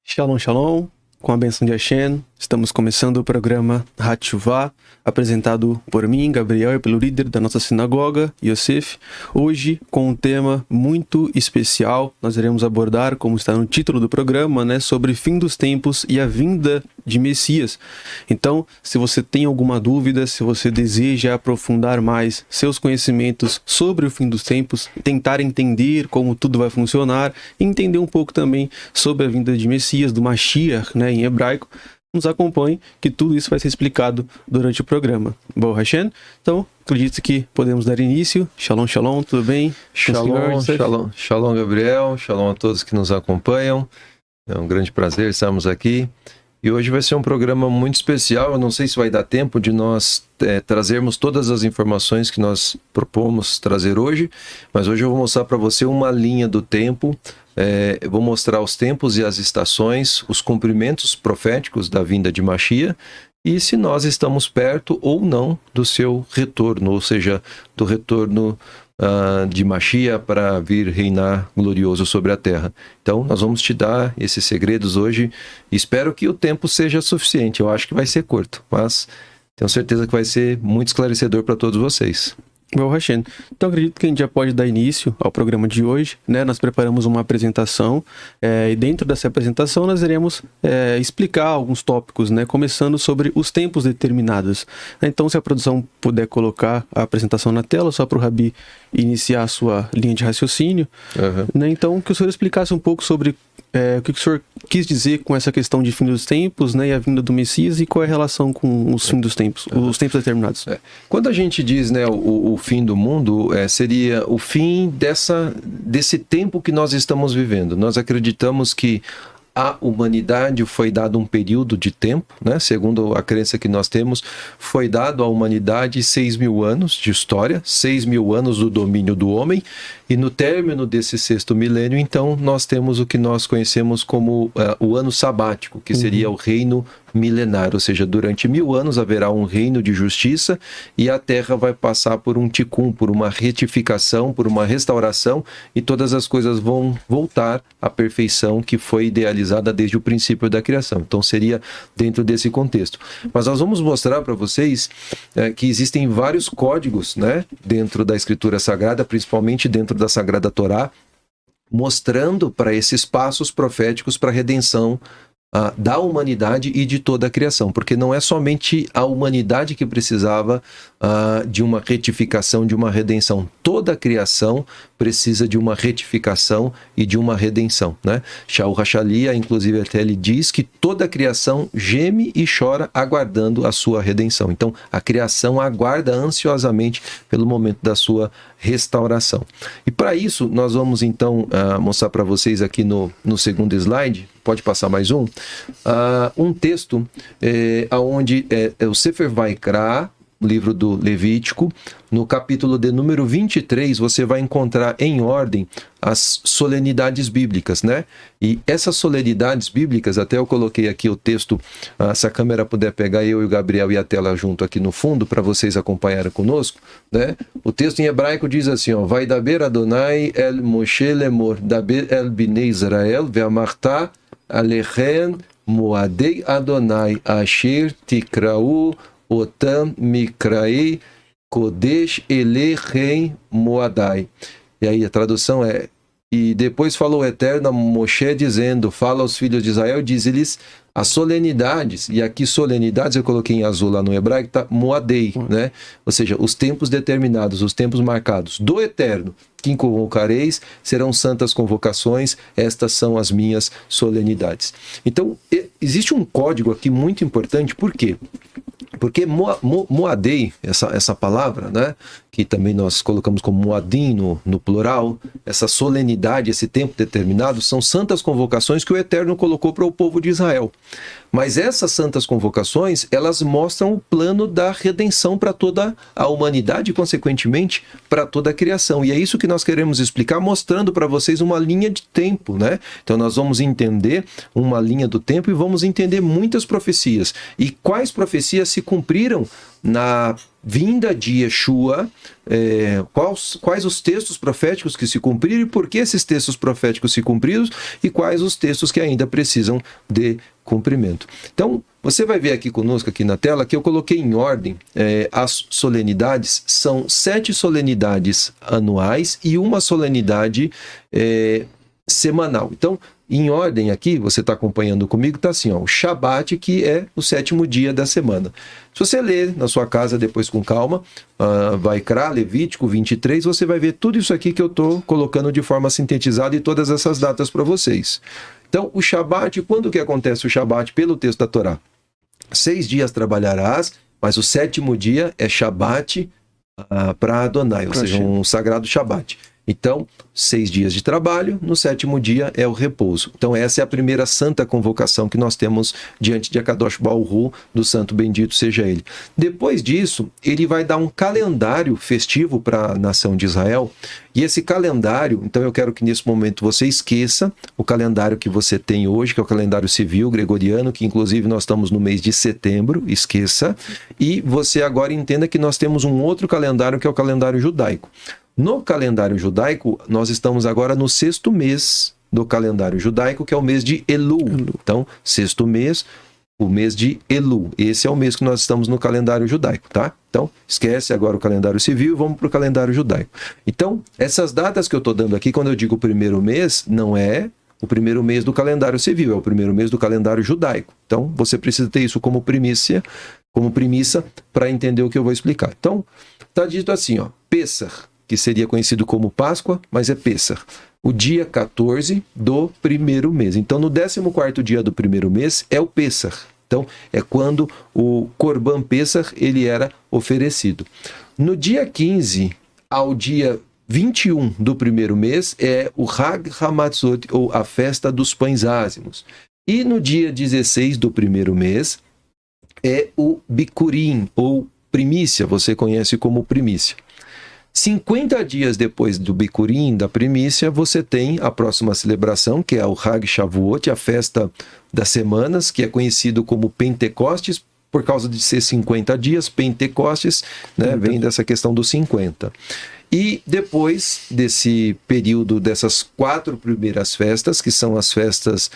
Shalom, shalom. Com a bênção de Hashem, estamos começando o programa Hatshuvah, apresentado por mim, Gabriel, e pelo líder da nossa sinagoga, Yosef. Hoje, com um tema muito especial, nós iremos abordar, como está no título do programa, sobre fim dos tempos e a vinda de Messias. Então, se você tem alguma dúvida, se você deseja aprofundar mais seus conhecimentos sobre o fim dos tempos, tentar entender como tudo vai funcionar, e entender um pouco também sobre a vinda de Messias, do Mashiach, em hebraico, nos acompanhe, que tudo isso vai ser explicado durante o programa. Bom, Hashem, então, acredito que podemos dar início. Shalom, shalom, tudo bem? Shalom, shalom, shalom, Gabriel, shalom a todos que nos acompanham. É um grande prazer estarmos aqui. E hoje vai ser um programa muito especial. Eu não sei se vai dar tempo de nós trazermos todas as informações que nós propomos trazer hoje, mas hoje eu vou mostrar para você uma linha do tempo. Eu vou mostrar os tempos e as estações, os cumprimentos proféticos da vinda de Mashiach e se nós estamos perto ou não do seu retorno, ou seja, do retorno de Mashiach para vir reinar glorioso sobre a terra. Então, nós vamos te dar esses segredos hoje. Espero que o tempo seja suficiente. Eu acho que vai ser curto, mas tenho certeza que vai ser muito esclarecedor para todos vocês. Bom, Hashem, então acredito que a gente já pode dar início ao programa de hoje, Nós preparamos uma apresentação e dentro dessa apresentação nós iremos explicar alguns tópicos, Começando sobre os tempos determinados. Então, se a produção puder colocar a apresentação na tela, só para o Rabi iniciar a sua linha de raciocínio, Então, que o senhor explicasse um pouco sobre o que o senhor quis dizer com essa questão de fim dos tempos, e a vinda do Messias, e qual é a relação com os fins dos tempos, os tempos determinados. Quando a gente diz, o fim do mundo, seria o fim desse tempo que nós estamos vivendo. Nós acreditamos que a humanidade foi dado um período de tempo, segundo a crença que nós temos, foi dado à humanidade 6.000 anos de história, 6.000 anos do domínio do homem, e no término desse 6º milênio, então, nós temos o que nós conhecemos como o ano sabático, que seria o reino milenar, ou seja, durante 1000 anos haverá um reino de justiça e a Terra vai passar por um tikkun, por uma retificação, por uma restauração e todas as coisas vão voltar à perfeição que foi idealizada desde o princípio da criação. Então seria dentro desse contexto. Mas nós vamos mostrar para vocês que existem vários códigos, dentro da Escritura Sagrada, principalmente dentro da Sagrada Torá, mostrando para esses passos proféticos para a redenção da humanidade e de toda a criação, porque não é somente a humanidade que precisava de uma retificação, de uma redenção. Toda a criação precisa de uma retificação e de uma redenção, Shaul Hashalia, inclusive, até ele diz que toda a criação geme e chora aguardando a sua redenção. Então, a criação aguarda ansiosamente pelo momento da sua restauração. E para isso, nós vamos então mostrar para vocês aqui no segundo slide, pode passar mais um texto onde o Sefer Vaikra, livro do Levítico, no capítulo de número 23, você vai encontrar em ordem as solenidades bíblicas, E essas solenidades bíblicas, até eu coloquei aqui o texto, se a câmera puder pegar eu e o Gabriel e a tela junto aqui no fundo, para vocês acompanharem conosco, O texto em hebraico diz assim, Vai daber Adonai el Moshe lemor, daber el bnei Israel, ve'amarta alechem moadei Adonai asher tikrau Otam Mikraei Kodesh Elechem Moadai. E aí a tradução e depois falou o Eterno a Moshe dizendo, fala aos filhos de Israel, diz-lhes as solenidades, e aqui solenidades eu coloquei em azul lá no hebraico, tá Moadei, Ou seja, os tempos determinados, os tempos marcados do Eterno, que convocareis, serão santas convocações, estas são as minhas solenidades. Então, existe um código aqui muito importante, por quê? Porque Moadei, essa palavra, que também nós colocamos como Moadim no plural, essa solenidade, esse tempo determinado, são santas convocações que o Eterno colocou para o povo de Israel. Mas essas santas convocações, elas mostram o plano da redenção para toda a humanidade e, consequentemente, para toda a criação. E é isso que nós queremos explicar, mostrando para vocês uma linha de tempo, Então nós vamos entender uma linha do tempo e vamos entender muitas profecias. E quais profecias se cumpriram vinda de Yeshua, quais os textos proféticos que se cumpriram e por que esses textos proféticos se cumpriram e quais os textos que ainda precisam de cumprimento. Então, você vai ver aqui conosco, aqui na tela, que eu coloquei em ordem as solenidades. São 7 solenidades anuais e uma solenidade semanal. Então, em ordem aqui, você está acompanhando comigo, está assim, ó, o Shabat, que é o 7º dia da semana. Se você ler na sua casa depois com calma, Vaikra, Levítico 23, você vai ver tudo isso aqui que eu estou colocando de forma sintetizada e todas essas datas para vocês. Então, o Shabat, quando que acontece o Shabat pelo texto da Torá? 6 dias trabalharás, mas o 7º dia é Shabat para Adonai, ou seja, um sagrado Shabat. Então, 6 dias de trabalho, no 7º dia é o repouso. Então, essa é a primeira santa convocação que nós temos diante de Akadosh Baruch Hu, do santo bendito seja ele. Depois disso, ele vai dar um calendário festivo para a nação de Israel. E esse calendário, então eu quero que nesse momento você esqueça o calendário que você tem hoje, que é o calendário civil gregoriano, que inclusive nós estamos no mês de setembro, esqueça. E você agora entenda que nós temos um outro calendário, que é o calendário judaico. No calendário judaico, nós estamos agora no 6º mês do calendário judaico, que é o mês de Elul. Então, 6º mês, o mês de Elul. Esse é o mês que nós estamos no calendário judaico, tá? Então, esquece agora o calendário civil e vamos para o calendário judaico. Então, essas datas que eu estou dando aqui, quando eu digo o primeiro mês, não é o primeiro mês do calendário civil, é o primeiro mês do calendário judaico. Então, você precisa ter isso como premissa para entender o que eu vou explicar. Então, está dito assim, ó, Pessach, que seria conhecido como Páscoa, mas é Pessach, o dia 14 do primeiro mês. Então, no 14º dia do primeiro mês é o Pessach. Então, é quando o Corban Pessach ele era oferecido. No dia 15 ao dia 21 do primeiro mês é o Hag Hamatzot, ou a festa dos pães ázimos. E no dia 16 do primeiro mês é o Bikurim, ou primícia, você conhece como primícia. 50 dias depois do Bikurim, da primícia, você tem a próxima celebração, que é o Hag Shavuot, a festa das semanas, que é conhecido como Pentecostes, por causa de ser 50 dias, Pentecostes, né, vem dessa questão dos 50. E depois desse período, dessas 4 primeiras festas, que são as festas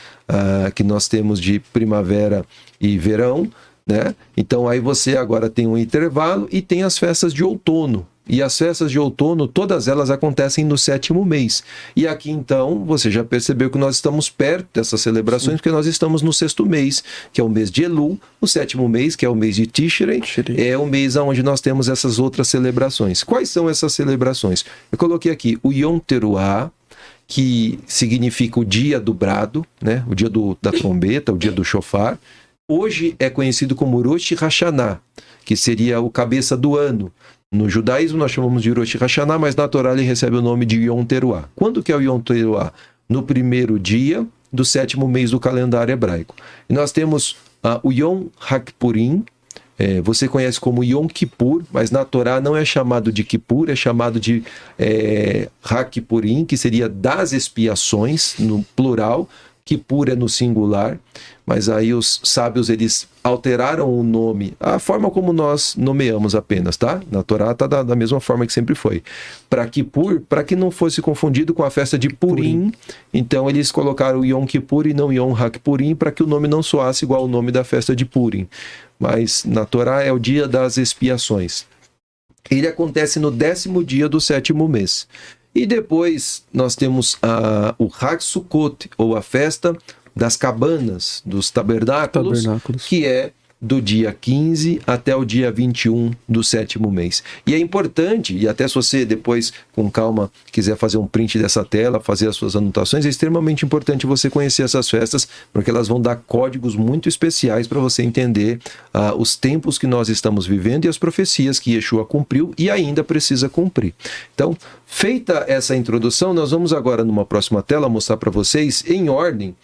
que nós temos de primavera e verão, né? Então aí você agora tem um intervalo e tem as festas de outono. E as festas de outono, todas elas acontecem no 7º mês. E aqui, então, você já percebeu que nós estamos perto dessas celebrações, porque nós estamos no 6º mês, que é o mês de Elul. O 7º mês, que é o mês de Tishrei, é o mês onde nós temos essas outras celebrações. Quais são essas celebrações? Eu coloquei aqui o Yom Teruah, que significa o dia do brado, né? O dia da trombeta, o dia do shofar. Hoje é conhecido como Rosh Hashanah, que seria o cabeça do ano. No judaísmo nós chamamos de Rosh Hashanah, mas na Torá ele recebe o nome de Yom Teruah. Quando que é o Yom Teruah? No primeiro dia do 7º mês do calendário hebraico. E nós temos o Yom HaKippurim, você conhece como Yom Kippur, mas na Torá não é chamado de Kippur, é chamado de HaKippurim, que seria das expiações, no plural. Kippur é no singular, mas aí os sábios eles alteraram o nome, a forma como nós nomeamos apenas, tá? Na Torá está da mesma forma que sempre foi. Para Kippur, para que não fosse confundido com a festa de Purim, então eles colocaram Yom Kippur e não Yom HaKippurim, para que o nome não soasse igual ao nome da festa de Purim. Mas na Torá é o dia das expiações. Ele acontece no 10º dia do 7º mês. E depois nós temos o Hag Sukkot, ou a festa das cabanas, dos tabernáculos, que é do dia 15 até o dia 21 do 7º mês. E é importante, e até se você depois, com calma, quiser fazer um print dessa tela, fazer as suas anotações, é extremamente importante você conhecer essas festas, porque elas vão dar códigos muito especiais para você entender os tempos que nós estamos vivendo e as profecias que Yeshua cumpriu e ainda precisa cumprir. Então, feita essa introdução, nós vamos agora, numa próxima tela, mostrar para vocês, em ordem,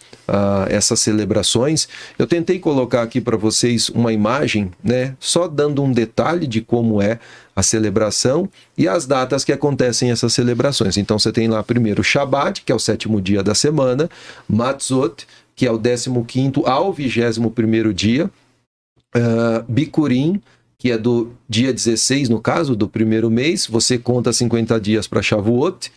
essas celebrações. Eu tentei colocar aqui para vocês uma imagem, né, só dando um detalhe de como é a celebração e as datas que acontecem essas celebrações. Então você tem lá primeiro o Shabat, que é o 7º dia da semana, Matzot, que é o 15º ao 21º dia, Bikurim, que é do dia 16, no caso, do primeiro mês, você conta 50 dias para Shavuot.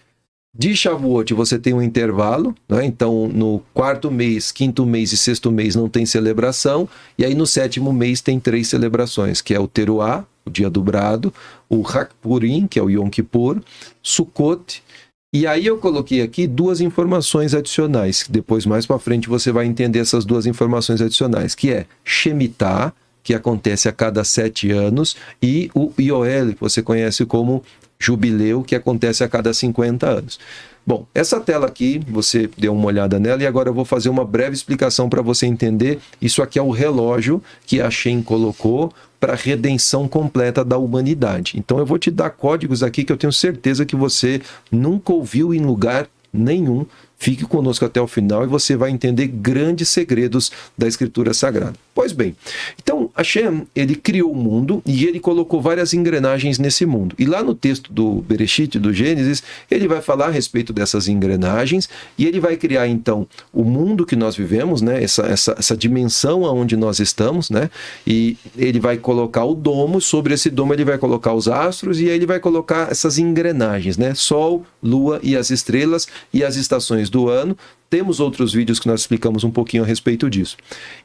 De Shavuot você tem um intervalo, né? Então no quarto mês, quinto mês e sexto mês não tem celebração, e aí no sétimo mês tem 3 celebrações, que é o Teruá, o dia do brado, o Hakpurim, que é o Yom Kippur, Sukkot, e aí eu coloquei aqui 2 informações adicionais, que depois mais para frente você vai entender essas 2 informações adicionais, que é Shemitah, que acontece a cada 7 anos, e o Yoel, que você conhece como Jubileu, que acontece a cada 50 anos. Bom, essa tela aqui, você deu uma olhada nela, e agora eu vou fazer uma breve explicação para você entender. Isso aqui é o relógio que a Shem colocou para a redenção completa da humanidade. Então eu vou te dar códigos aqui que eu tenho certeza que você nunca ouviu em lugar nenhum. Fique conosco até o final e você vai entender grandes segredos da Escritura Sagrada. Pois bem, então Hashem, ele criou o mundo e ele colocou várias engrenagens nesse mundo. E lá no texto do Bereshit, do Gênesis, ele vai falar a respeito dessas engrenagens e ele vai criar então o mundo que nós vivemos, né? Essa dimensão aonde nós estamos, né? E ele vai colocar o domo, sobre esse domo ele vai colocar os astros e aí ele vai colocar essas engrenagens, né? Sol, lua e as estrelas e as estações do ano. Temos outros vídeos que nós explicamos um pouquinho a respeito disso.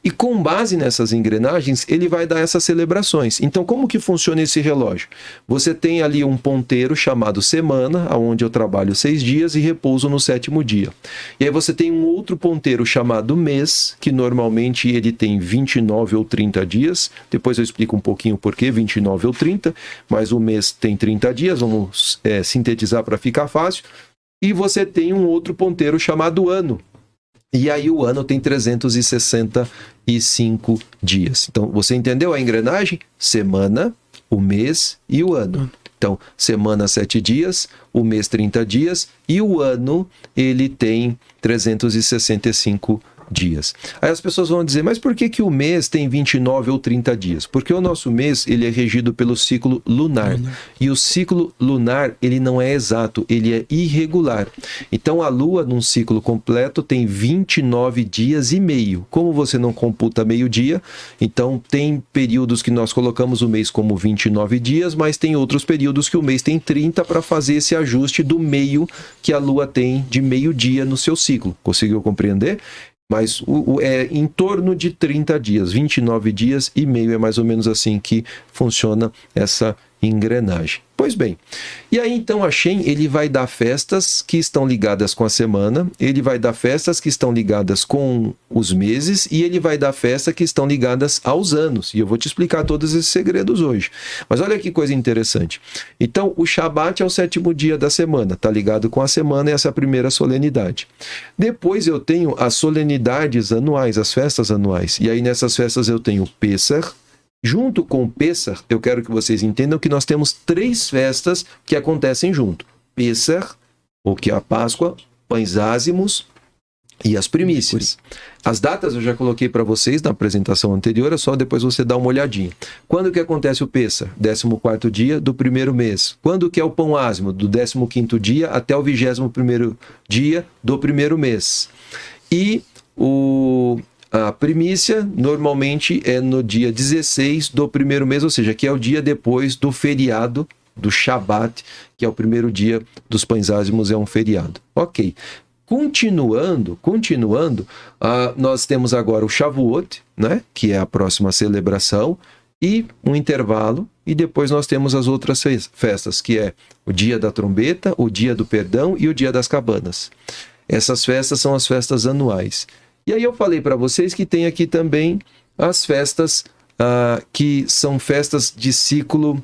E com base nessas engrenagens, ele vai dar essas celebrações. Então, como que funciona esse relógio? Você tem ali um ponteiro chamado semana, onde eu trabalho 6 dias e repouso no 7º dia. E aí você tem um outro ponteiro chamado mês, que normalmente ele tem 29 ou 30 dias. Depois eu explico um pouquinho por que 29 ou 30, mas o mês tem 30 dias, vamos sintetizar para ficar fácil. E você tem um outro ponteiro chamado ano. E aí o ano tem 365 dias. Então, você entendeu a engrenagem? Semana, o mês e o ano. Então, semana 7 dias, o mês 30 dias e o ano ele tem 365 dias. Aí as pessoas vão dizer, mas por que o mês tem 29 ou 30 dias? Porque o nosso mês ele é regido pelo ciclo lunar. E o ciclo lunar ele não é exato, ele é irregular. Então a lua num ciclo completo tem 29 dias e meio. Como você não computa meio-dia, então tem períodos que nós colocamos o mês como 29 dias, mas tem outros períodos que o mês tem 30 para fazer esse ajuste do meio que a lua tem de meio-dia no seu ciclo. Conseguiu compreender? Mas é em torno de 30 dias, 29 dias e meio, é mais ou menos assim que funciona essa engrenagem. Pois bem, e aí então Hashem, ele vai dar festas que estão ligadas com a semana, ele vai dar festas que estão ligadas com os meses e ele vai dar festas que estão ligadas aos anos. E eu vou te explicar todos esses segredos hoje. Mas olha que coisa interessante. Então o Shabat é o 7º dia da semana, está ligado com a semana e essa é a primeira solenidade. Depois eu tenho as solenidades anuais, as festas anuais. E aí nessas festas eu tenho Pessah. Junto com o Pessah, eu quero que vocês entendam que nós temos 3 festas que acontecem junto. Pessah, ou que é a Páscoa, pães ázimos e as primícias. As datas eu já coloquei para vocês na apresentação anterior, é só depois você dar uma olhadinha. Quando que acontece o Pessah? 14º dia do primeiro mês. Quando que é o pão ázimo? Do 15º dia até o 21º dia do primeiro mês. E a primícia normalmente é no dia 16 do primeiro mês, ou seja, que é o dia depois do feriado do Shabat, que é o primeiro dia dos pães ázimos, é um feriado. Ok. Continuando, nós temos agora o Shavuot, né, que é a próxima celebração, e um intervalo, e depois nós temos as outras festas, que é o dia da trombeta, o dia do perdão e o dia das cabanas. Essas festas são as festas anuais. E aí eu falei para vocês que tem aqui também as festas que são festas de ciclo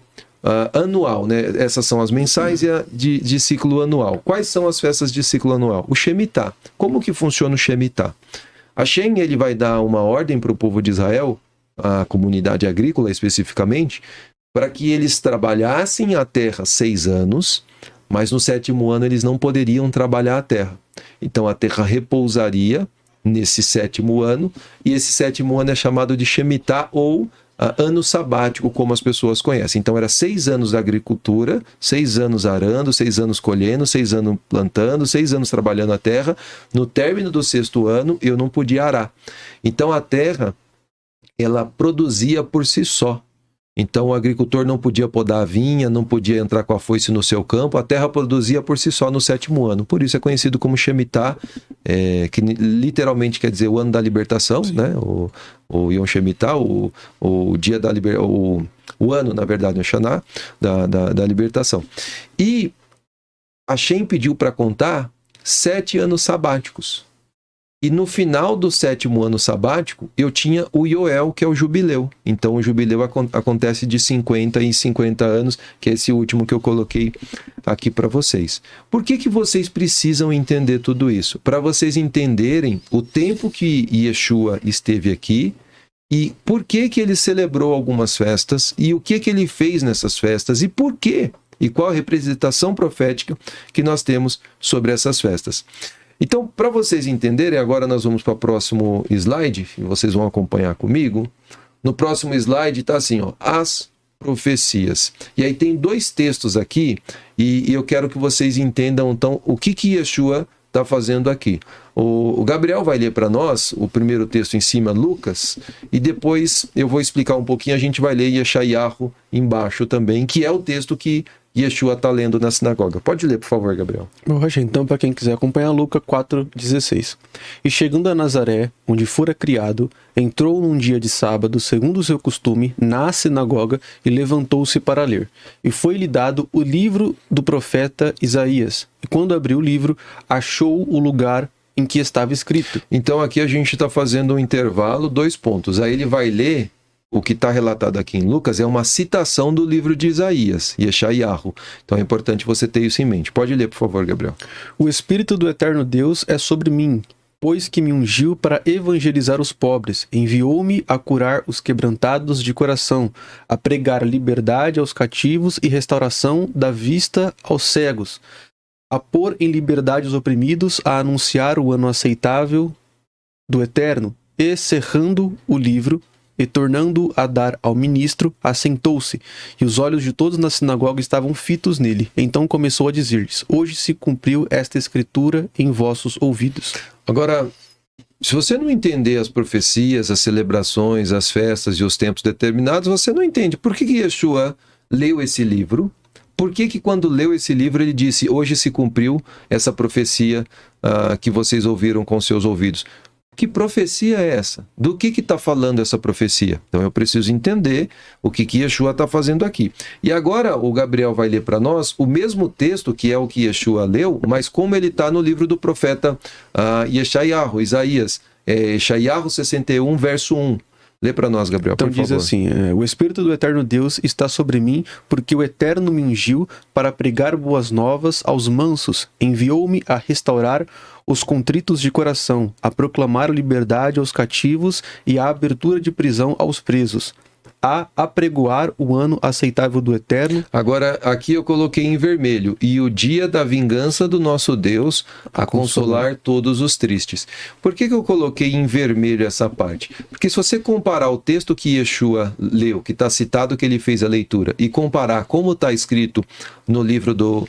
anual, né? Essas são as mensais e a de ciclo anual. Quais são as festas de ciclo anual? O Shemitah. Como que funciona o Shemitah? Hashem, ele vai dar uma ordem para o povo de Israel, a comunidade agrícola especificamente, para que eles trabalhassem a terra 6 anos, mas no 7º ano eles não poderiam trabalhar a terra. Então a terra repousaria nesse 7º ano, e esse 7º ano é chamado de Shemitah ou ano sabático, como as pessoas conhecem. Então era 6 anos da agricultura, 6 anos arando, 6 anos colhendo, 6 anos plantando, 6 anos trabalhando a terra. No término do 6º ano eu não podia arar. Então a terra ela produzia por si só. Então o agricultor não podia podar a vinha, não podia entrar com a foice no seu campo, a terra produzia por si só no 7º ano. Por isso é conhecido como Shemitah, que literalmente quer dizer o ano da libertação, né? O Yom Shemitah, o dia da libertação, o ano, na verdade, o Shaná, da libertação. E Hashem pediu para contar 7 anos sabáticos. E no final do 7º ano sabático, eu tinha o Yoel, que é o jubileu. Então o jubileu acontece de 50 em 50 anos, que é esse último que eu coloquei aqui para vocês. Por que vocês precisam entender tudo isso? Para vocês entenderem o tempo que Yeshua esteve aqui e por que ele celebrou algumas festas e o que ele fez nessas festas e por quê e qual a representação profética que nós temos sobre essas festas. Então, para vocês entenderem, agora nós vamos para o próximo slide, e vocês vão acompanhar comigo. No próximo slide está assim, ó, as profecias. E aí tem 2 textos aqui, e eu quero que vocês entendam, então, o que Yeshua está fazendo aqui. O Gabriel vai ler para nós o primeiro texto em cima, Lucas, e depois eu vou explicar um pouquinho, a gente vai ler Yeshayahu embaixo também, que é o texto que Yeshua está lendo na sinagoga. Pode ler, por favor, Gabriel. Bom, Roger, então, para quem quiser acompanhar, Lucas 4,16. E chegando a Nazaré, onde fora criado, entrou num dia de sábado, segundo o seu costume, na sinagoga e levantou-se para ler. E foi-lhe dado o livro do profeta Isaías. E quando abriu o livro, achou o lugar em que estava escrito. Então aqui a gente está fazendo um intervalo, 2 pontos. Aí ele vai ler. O que está relatado aqui em Lucas é uma citação do livro de Isaías, Yeshayahu. Então é importante você ter isso em mente. Pode ler, por favor, Gabriel. O Espírito do Eterno Deus é sobre mim, pois que me ungiu para evangelizar os pobres, enviou-me a curar os quebrantados de coração, a pregar liberdade aos cativos e restauração da vista aos cegos, a pôr em liberdade os oprimidos, a anunciar o ano aceitável do Eterno, e cerrando o livro, e tornando a dar ao ministro, assentou-se, e os olhos de todos na sinagoga estavam fitos nele. Então começou a dizer-lhes: hoje se cumpriu esta escritura em vossos ouvidos. Agora, se você não entender as profecias, as celebrações, as festas e os tempos determinados, você não entende. Por que Yeshua leu esse livro? Por que quando leu esse livro ele disse: hoje se cumpriu essa profecia que vocês ouviram com seus ouvidos? Que profecia é essa? Do que está falando essa profecia? Então eu preciso entender o que Yeshua está fazendo aqui. E agora o Gabriel vai ler para nós o mesmo texto que é o que Yeshua leu, mas como ele está no livro do profeta Yeshayahu, Isaías, Yeshayahu 61, verso 1. Lê para nós, Gabriel, então por favor. Diz assim: o Espírito do Eterno Deus está sobre mim, porque o Eterno me ungiu para pregar boas novas aos mansos, enviou-me a restaurar os contritos de coração, a proclamar liberdade aos cativos e a abertura de prisão aos presos, a apregoar o ano aceitável do Eterno. Agora, aqui eu coloquei em vermelho: e o dia da vingança do nosso Deus, a consolar todos os tristes. Por que eu coloquei em vermelho essa parte? Porque se você comparar o texto que Yeshua leu, que está citado que ele fez a leitura, e comparar como está escrito no livro do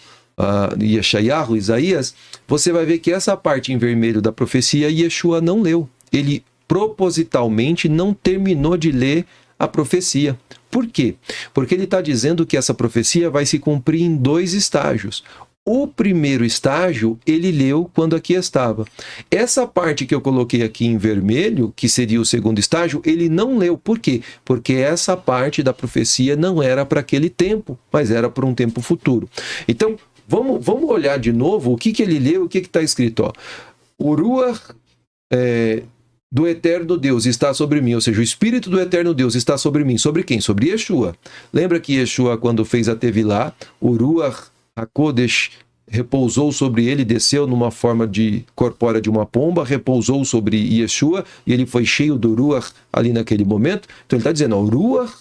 Yeshayahu, Isaías, você vai ver que essa parte em vermelho da profecia Yeshua não leu. Ele propositalmente não terminou de ler a profecia. Por quê? Porque ele está dizendo que essa profecia vai se cumprir em 2 estágios. O primeiro estágio, ele leu quando aqui estava. Essa parte que eu coloquei aqui em vermelho, que seria o segundo estágio, ele não leu. Por quê? Porque essa parte da profecia não era para aquele tempo, mas era para um tempo futuro. Então, vamos olhar de novo o que ele leu, o que está escrito. Ó. O Ruach do Eterno Deus está sobre mim, ou seja, o Espírito do Eterno Deus está sobre mim. Sobre quem? Sobre Yeshua. Lembra que Yeshua, quando fez a Tevilá, o Ruach HaKodesh repousou sobre ele, desceu numa forma corpórea de uma pomba, repousou sobre Yeshua, e ele foi cheio do Ruach ali naquele momento. Então ele está dizendo, ó, o Ruach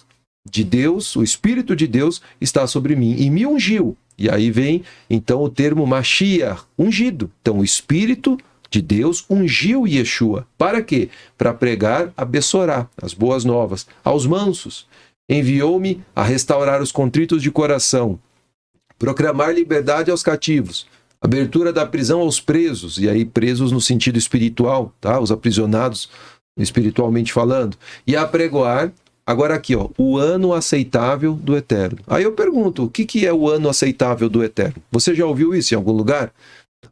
de Deus, o Espírito de Deus está sobre mim e me ungiu. E aí vem, então, o termo Mashiach, ungido. Então, o Espírito de Deus ungiu Yeshua. Para quê? Para pregar a Bessorá, as boas novas, aos mansos. Enviou-me a restaurar os contritos de coração, proclamar liberdade aos cativos, abertura da prisão aos presos, e aí presos no sentido espiritual, tá? Os aprisionados espiritualmente falando, e apregoar Agora aqui, ó, o ano aceitável do Eterno. Aí eu pergunto, o que é o ano aceitável do Eterno? Você já ouviu isso em algum lugar?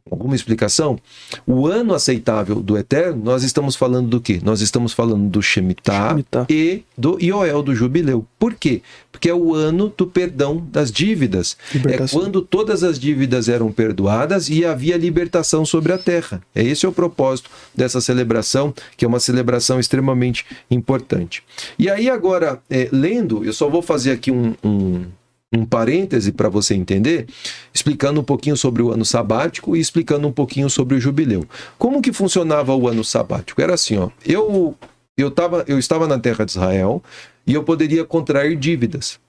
Alguma explicação? O ano aceitável do Eterno, nós estamos falando do quê? Nós estamos falando do Shemitah e do Yoel, do Jubileu. Por quê? Porque é o ano do perdão das dívidas. Libertação. É quando todas as dívidas eram perdoadas e havia libertação sobre a terra. Esse é o propósito dessa celebração, que é uma celebração extremamente importante. E aí agora, lendo, eu só vou fazer aqui um parêntese para você entender, explicando um pouquinho sobre o ano sabático e explicando um pouquinho sobre o jubileu. Como que funcionava o ano sabático? Era assim, ó, eu estava na terra de Israel e eu poderia contrair dívidas.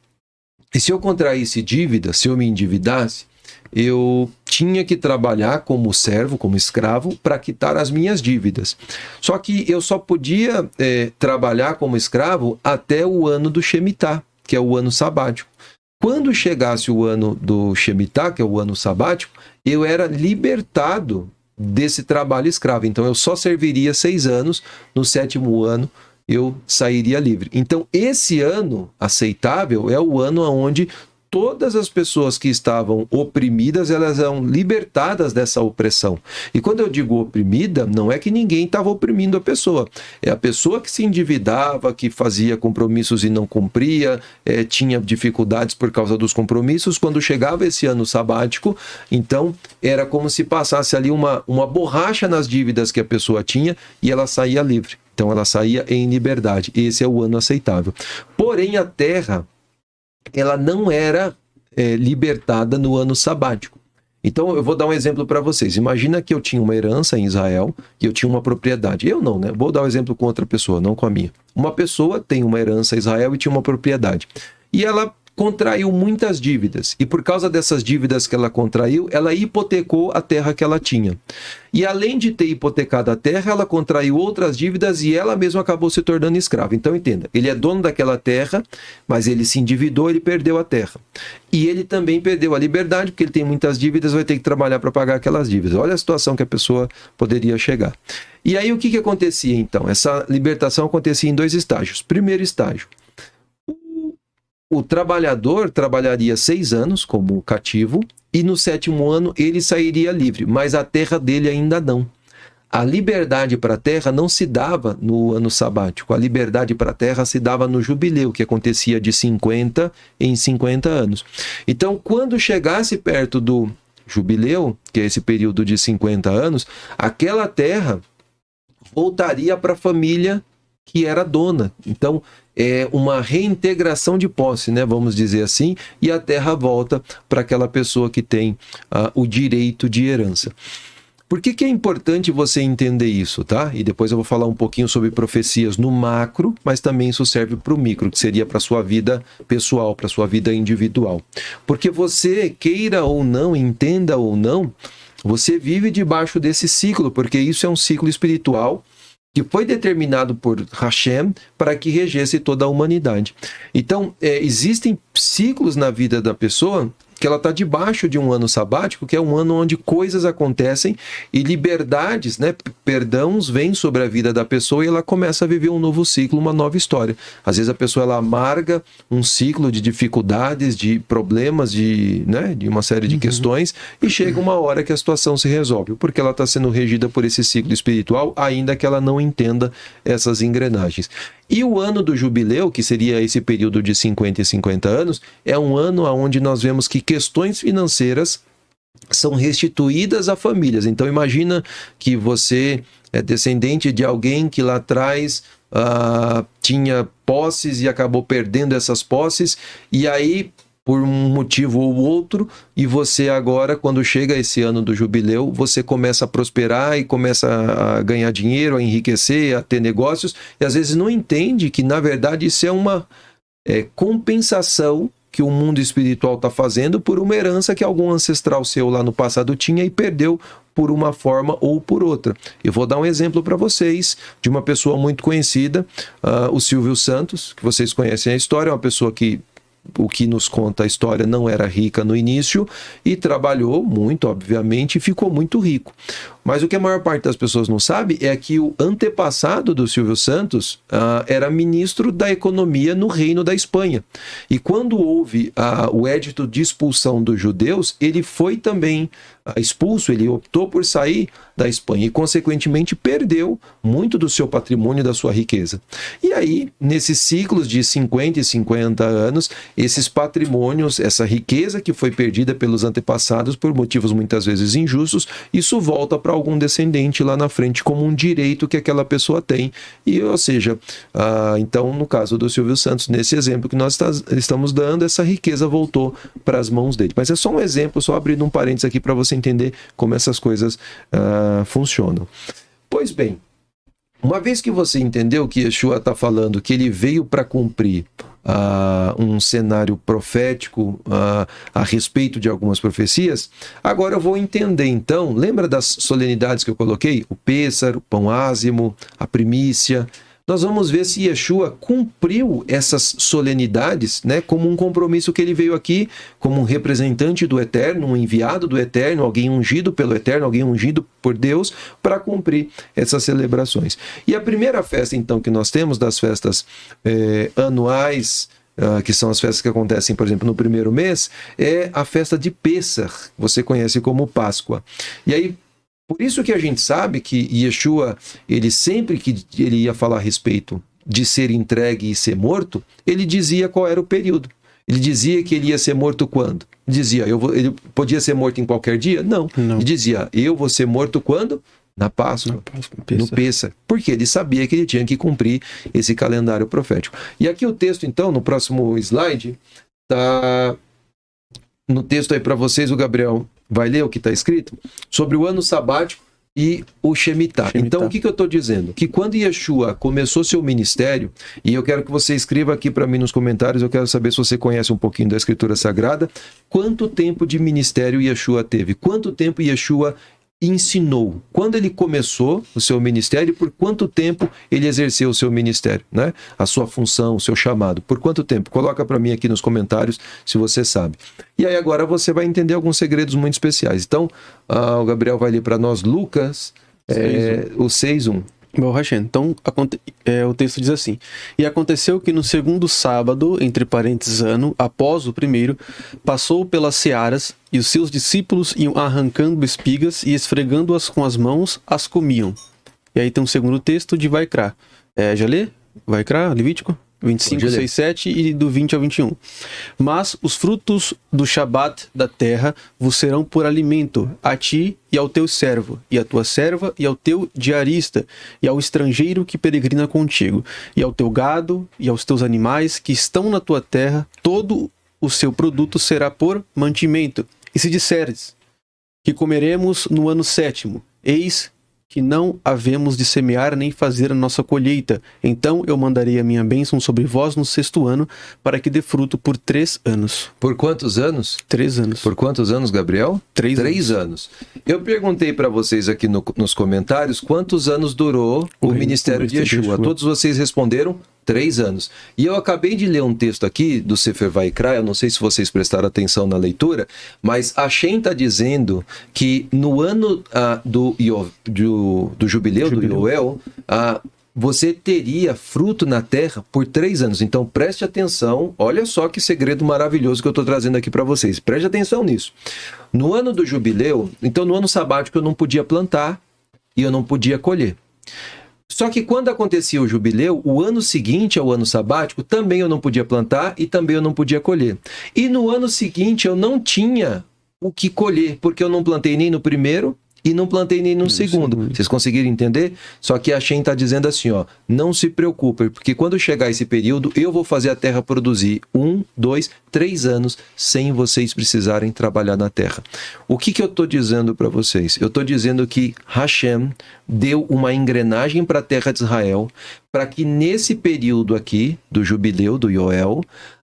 E se eu contraísse dívidas, se eu me endividasse, eu tinha que trabalhar como servo, como escravo, para quitar as minhas dívidas. Só que eu só podia trabalhar como escravo até o ano do Shemitah, que é o ano sabático. Quando chegasse o ano do Shemitah, que é o ano sabático, eu era libertado desse trabalho escravo. Então, eu só serviria 6 anos, no 7º ano eu sairia livre. Então, esse ano aceitável é o ano onde todas as pessoas que estavam oprimidas, elas eram libertadas dessa opressão. E quando eu digo oprimida, não é que ninguém estava oprimindo a pessoa. É a pessoa que se endividava, que fazia compromissos e não cumpria, tinha dificuldades por causa dos compromissos. Quando chegava esse ano sabático, então era como se passasse ali uma borracha nas dívidas que a pessoa tinha e ela saía livre. Então ela saía em liberdade. Esse é o ano aceitável. Porém, a terra, ela não era libertada no ano sabático. Então, eu vou dar um exemplo para vocês. Imagina que eu tinha uma herança em Israel e eu tinha uma propriedade. Eu não, né? Vou dar um exemplo com outra pessoa, não com a minha. Uma pessoa tem uma herança em Israel e tinha uma propriedade. E ela contraiu muitas dívidas. E por causa dessas dívidas que ela contraiu, ela hipotecou a terra que ela tinha. E além de ter hipotecado a terra, ela contraiu outras dívidas e ela mesma acabou se tornando escrava. Então entenda, ele é dono daquela terra, mas ele se endividou, ele perdeu a terra. E ele também perdeu a liberdade, porque ele tem muitas dívidas, vai ter que trabalhar para pagar aquelas dívidas. Olha a situação que a pessoa poderia chegar. E aí o que acontecia então? Essa libertação acontecia em 2 estágios. Primeiro estágio, o trabalhador trabalharia 6 anos como cativo e no 7º ano ele sairia livre, mas a terra dele ainda não. A liberdade para a terra não se dava no ano sabático, a liberdade para a terra se dava no jubileu, que acontecia de 50 em 50 anos. Então, quando chegasse perto do jubileu, que é esse período de 50 anos, aquela terra voltaria para a família que era dona. Então, é uma reintegração de posse, né? Vamos dizer assim, e a terra volta para aquela pessoa que tem o direito de herança. Por que é importante você entender isso, tá? E depois eu vou falar um pouquinho sobre profecias no macro, mas também isso serve para o micro, que seria para a sua vida pessoal, para a sua vida individual. Porque você, queira ou não, entenda ou não, você vive debaixo desse ciclo, porque isso é um ciclo espiritual que foi determinado por Hashem para que regesse toda a humanidade. Então, existem ciclos na vida da pessoa que ela está debaixo de um ano sabático, que é um ano onde coisas acontecem e liberdades, né, perdãos vêm sobre a vida da pessoa e ela começa a viver um novo ciclo, uma nova história. Às vezes a pessoa ela amarga um ciclo de dificuldades, de problemas, de uma série de questões e chega uma hora que a situação se resolve, porque ela está sendo regida por esse ciclo espiritual, ainda que ela não entenda essas engrenagens. E o ano do jubileu, que seria esse período de 50 e 50 anos, é um ano onde nós vemos que questões financeiras são restituídas a famílias. Então imagina que você é descendente de alguém que lá atrás tinha posses e acabou perdendo essas posses, e aí por um motivo ou outro, e você agora, quando chega esse ano do jubileu, você começa a prosperar e começa a ganhar dinheiro, a enriquecer, a ter negócios, e às vezes não entende que, na verdade, isso é uma compensação que o mundo espiritual está fazendo por uma herança que algum ancestral seu lá no passado tinha e perdeu por uma forma ou por outra. Eu vou dar um exemplo para vocês de uma pessoa muito conhecida, o Silvio Santos, que vocês conhecem a história, é uma pessoa que o que nos conta a história, não era rica no início e trabalhou muito, obviamente, e ficou muito rico. Mas o que a maior parte das pessoas não sabe é que o antepassado do Silvio Santos era ministro da Economia no Reino da Espanha. E quando houve o édito de expulsão dos judeus, ele foi também expulso, ele optou por sair da Espanha e, consequentemente, perdeu muito do seu patrimônio e da sua riqueza. E aí, nesses ciclos de 50 e 50 anos, esses patrimônios, essa riqueza que foi perdida pelos antepassados por motivos muitas vezes injustos, isso volta para algum descendente lá na frente como um direito que aquela pessoa tem. E, ou seja, então, no caso do Silvio Santos, nesse exemplo que nós estamos dando, essa riqueza voltou para as mãos dele. Mas é só um exemplo, só abrindo um parênteses aqui para você entender como essas coisas funcionam. Pois bem, uma vez que você entendeu que Yeshua está falando que ele veio para cumprir um cenário profético a respeito de algumas profecias, agora eu vou entender então, lembra das solenidades que eu coloquei? O Pêssar, o Pão Ázimo, a primícia. Nós vamos ver se Yeshua cumpriu essas solenidades, né, como um compromisso que ele veio aqui, como um representante do Eterno, um enviado do Eterno, alguém ungido pelo Eterno, alguém ungido por Deus, para cumprir essas celebrações. E a primeira festa, então, que nós temos das festas anuais, que são as festas que acontecem, por exemplo, no primeiro mês, é a festa de Pêssar, você conhece como Páscoa. E aí, por isso que a gente sabe que Yeshua, ele sempre que ele ia falar a respeito de ser entregue e ser morto, ele dizia qual era o período. Ele dizia que ele ia ser morto quando? Dizia, ele podia ser morto em qualquer dia? Não. Ele dizia, eu vou ser morto quando? Na Páscoa, no Pêssar. Porque ele sabia que ele tinha que cumprir esse calendário profético. E aqui o texto, então, no próximo slide, está no texto aí para vocês, o Gabriel vai ler o que está escrito sobre o ano sabático e o Shemitah. Então, o que eu estou dizendo? Que quando Yeshua começou seu ministério, e eu quero que você escreva aqui para mim nos comentários, eu quero saber se você conhece um pouquinho da Escritura Sagrada, quanto tempo de ministério Yeshua teve? Quanto tempo Yeshua ensinou? Quando ele começou o seu ministério, por quanto tempo ele exerceu o seu ministério, né? A sua função, o seu chamado, por quanto tempo? Coloca para mim aqui nos comentários se você sabe. E aí agora você vai entender alguns segredos muito especiais. Então, o Gabriel vai ler para nós Lucas, o 6:1. Bom, Hashem, então o texto diz assim: E aconteceu que no segundo sábado, entre parênteses ano, após o primeiro, passou pelas searas, e os seus discípulos iam arrancando espigas e esfregando-as com as mãos, as comiam. E aí tem um segundo texto de Vaikra. Já lê? Vaikra, Levítico? 25, 6, 7 e do 20 ao 21. Mas os frutos do Shabat da terra vos serão por alimento, a ti e ao teu servo, e à tua serva, e ao teu diarista, e ao estrangeiro que peregrina contigo, e ao teu gado, e aos teus animais que estão na tua terra, todo o seu produto será por mantimento. E se disseres que comeremos no ano 7º, eis que não havemos de semear nem fazer a nossa colheita. Então eu mandarei a minha bênção sobre vós no 6º ano, para que dê fruto por 3 anos. Por quantos anos? 3 anos. Por quantos anos, Gabriel? 3 anos. Eu perguntei para vocês aqui nos comentários quantos anos durou o ministério de Yeshua. Todos vocês responderam 3 anos. E eu acabei de ler um texto aqui do Sefer Vaikra, eu não sei se vocês prestaram atenção na leitura, mas a Shem está dizendo que no ano do jubileu, do Yoel, você teria fruto na terra por 3 anos. Então preste atenção, olha só que segredo maravilhoso que eu estou trazendo aqui para vocês. Preste atenção nisso. No ano do jubileu, então no ano sabático eu não podia plantar e eu não podia colher. Só que quando acontecia o jubileu, o ano seguinte ao ano sabático, também eu não podia plantar e também eu não podia colher. E no ano seguinte eu não tinha o que colher, porque eu não plantei nem no primeiro e não plantei nem no segundo. Vocês conseguiram entender? Só que a Shem está dizendo assim, ó, não se preocupe, porque quando chegar esse período, eu vou fazer a terra produzir 1, 2, 3 anos sem vocês precisarem trabalhar na terra. O que eu estou dizendo para vocês? Eu estou dizendo que Hashem deu uma engrenagem para a terra de Israel, para que nesse período aqui, do jubileu, do Yoel,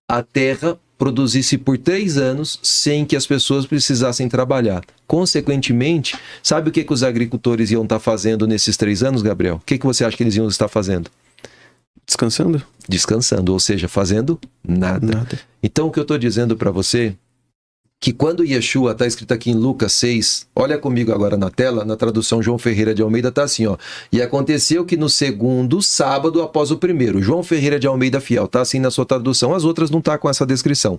a terra produzisse por 3 anos sem que as pessoas precisassem trabalhar. Consequentemente, sabe o que os agricultores iam estar fazendo nesses 3 anos, Gabriel? O que você acha que eles iam estar fazendo? Descansando? Descansando, ou seja, fazendo nada. Então, o que eu estou dizendo para você, que quando Yeshua, está escrito aqui em Lucas 6, olha comigo agora na tela, na tradução João Ferreira de Almeida está assim, ó. E aconteceu que no segundo sábado após o primeiro, João Ferreira de Almeida Fiel, está assim na sua tradução, as outras não está com essa descrição.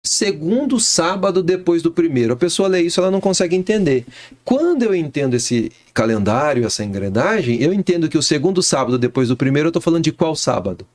Segundo sábado depois do primeiro. A pessoa lê isso, ela não consegue entender. Quando eu entendo esse calendário, essa engrenagem, eu entendo que o segundo sábado depois do primeiro, eu estou falando de qual sábado?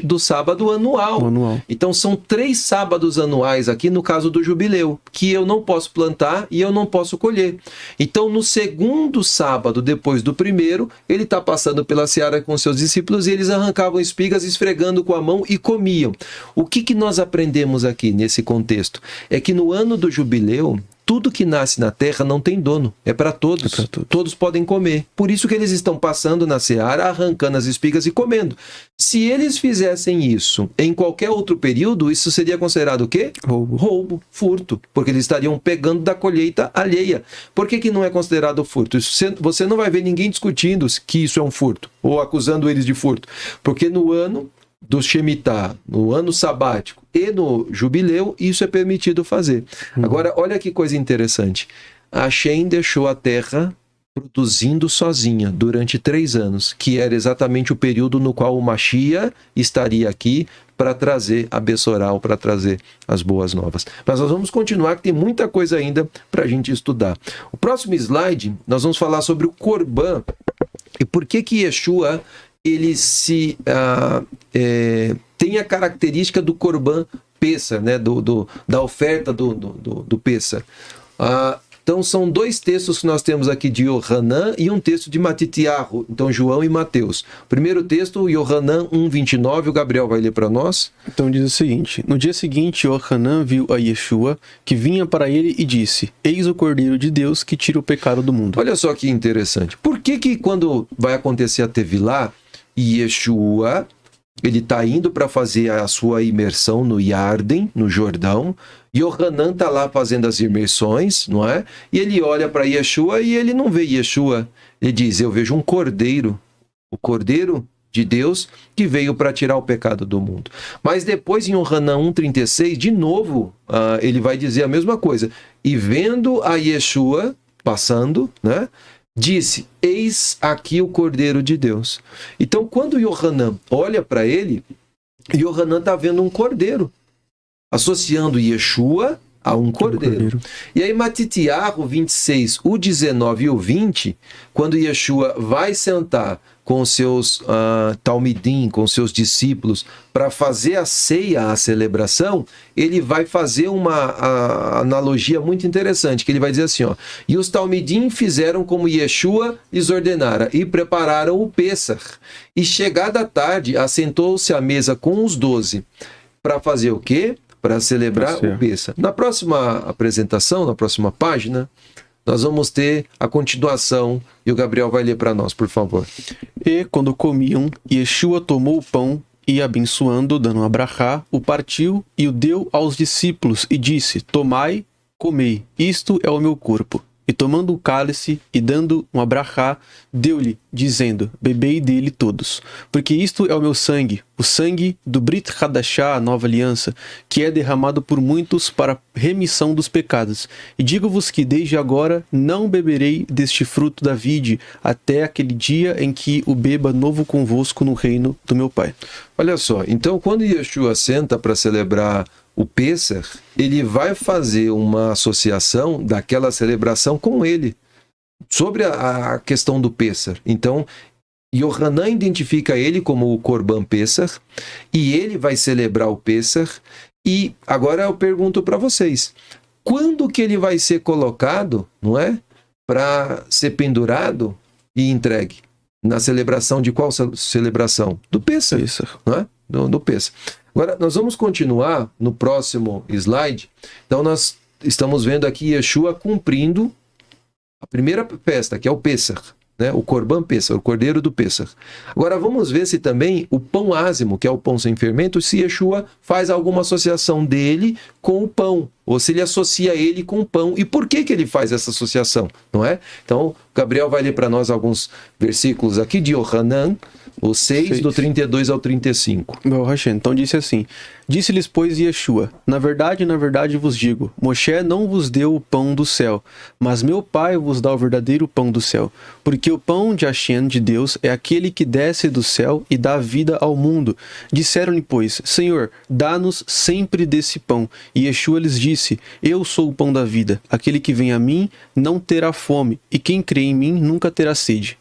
Do sábado anual. Então são 3 sábados anuais aqui no caso do jubileu, que eu não posso plantar e eu não posso colher. Então no segundo sábado depois do primeiro, ele está passando pela seara com seus discípulos e eles arrancavam espigas esfregando com a mão e comiam. O que nós aprendemos aqui nesse contexto? É que no ano do jubileu, tudo que nasce na terra não tem dono, é para todos. Todos podem comer. Por isso que eles estão passando na seara, arrancando as espigas e comendo. Se eles fizessem isso em qualquer outro período, isso seria considerado o quê? Roubo, furto, porque eles estariam pegando da colheita alheia. Por que não é considerado furto? Você não vai ver ninguém discutindo que isso é um furto, ou acusando eles de furto, porque no ano do Shemitah, no ano sabático e no jubileu, isso é permitido fazer. Agora, olha que coisa interessante. A Hashem deixou a terra produzindo sozinha durante 3 anos, que era exatamente o período no qual o Mashiach estaria aqui para trazer a Bessorá, para trazer as boas novas. Mas nós vamos continuar, que tem muita coisa ainda para a gente estudar. O próximo slide, nós vamos falar sobre o Corban e por que Yeshua ele tem a característica do Corban Pessah, né? da oferta do Pessah. Então são 2 textos que nós temos aqui de Yohanan e um texto de Matitiyahu, então João e Mateus. Primeiro texto, Yohanan 1:29, o Gabriel vai ler para nós. Então diz o seguinte: no dia seguinte, Yohanan viu a Yeshua, que vinha para ele e disse: eis o Cordeiro de Deus que tira o pecado do mundo. Olha só que interessante. Por que quando vai acontecer a Tevilá, Yeshua, ele está indo para fazer a sua imersão no Yarden, no Jordão, Yohanan está lá fazendo as imersões, não é? E ele olha para Yeshua e ele não vê Yeshua. Ele diz: eu vejo um cordeiro, o Cordeiro de Deus que veio para tirar o pecado do mundo. Mas depois em Yohanan 1:36, de novo, ele vai dizer a mesma coisa. E vendo a Yeshua passando, né? Disse: eis aqui o Cordeiro de Deus. Então, quando Yohanan olha para ele, Yohanan está vendo um cordeiro, associando Yeshua a um cordeiro. E aí, Matitiyahu 26, o 19 e o 20, quando Yeshua vai sentar com os seus talmidim, com os seus discípulos, para fazer a ceia, a celebração, ele vai fazer uma analogia muito interessante, que ele vai dizer assim, ó: e os talmidim fizeram como Yeshua lhes ordenara, e prepararam o Pessah. E chegada a tarde, assentou-se à mesa com os 12, para fazer o quê? Para celebrar o Pessah. Na próxima apresentação, na próxima página, nós vamos ter a continuação e o Gabriel vai ler para nós, por favor. E quando comiam, Yeshua tomou o pão e, abençoando, dando um abrahá, o partiu e o deu aos discípulos e disse: tomai, comei, isto é o meu corpo. E tomando o cálice e dando um abrahá, deu-lhe, dizendo: bebei dele todos, porque isto é o meu sangue, o sangue do Brit Hadashah, a nova aliança, que é derramado por muitos para remissão dos pecados. E digo-vos que desde agora não beberei deste fruto da vide, até aquele dia em que o beba novo convosco no reino do meu Pai. Olha só, então quando Yeshua senta para celebrar o Pessah, ele vai fazer uma associação daquela celebração com ele, sobre a questão do Pessah. Então, Yohanan identifica ele como o Corban Pessah, e ele vai celebrar o Pessah. E agora eu pergunto para vocês, quando que ele vai ser colocado, não é, para ser pendurado e entregue? Na celebração de qual celebração? Do Pessah, não é? Do Pessah. Agora, nós vamos continuar no próximo slide. Então, nós estamos vendo aqui Yeshua cumprindo a primeira festa, que é o Pessah, né? O Corban Pessah, o Cordeiro do Pessah. Agora, vamos ver se também o pão ázimo, que é o pão sem fermento, se Yeshua faz alguma associação dele com o pão, ou se ele associa ele com o pão. E por que ele faz essa associação, não é? Então, Gabriel vai ler para nós alguns versículos aqui de Yohanan, O 6, do 32 ao 35. Meu Hashem, então disse assim: Disse-lhes, pois, Yeshua: na verdade vos digo, Moshe não vos deu o pão do céu, mas meu Pai vos dá o verdadeiro pão do céu. Porque o pão de Hashem, de Deus, é aquele que desce do céu e dá vida ao mundo. Disseram-lhe, pois, Senhor, dá-nos sempre desse pão. E Yeshua lhes disse: Eu sou o pão da vida. Aquele que vem a mim não terá fome, e quem crê em mim nunca terá sede.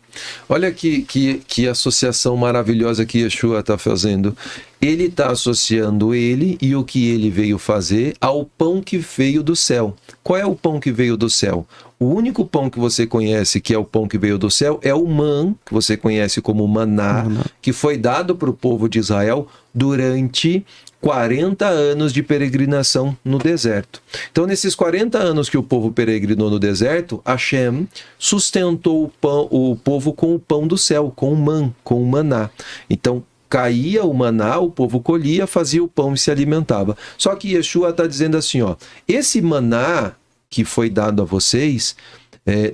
Olha que associação maravilhosa que Yeshua está fazendo. Ele está associando ele e o que ele veio fazer ao pão que veio do céu. Qual é o pão que veio do céu? O único pão que você conhece que é o pão que veio do céu é o man, que você conhece como maná, que foi dado para o povo de Israel durante 40 anos de peregrinação no deserto. Então, nesses 40 anos que o povo peregrinou no deserto, Hashem sustentou o povo com o pão do céu, com o man, com o maná. Então, caía o maná, o povo colhia, fazia o pão e se alimentava. Só que Yeshua está dizendo assim, ó, esse maná que foi dado a vocês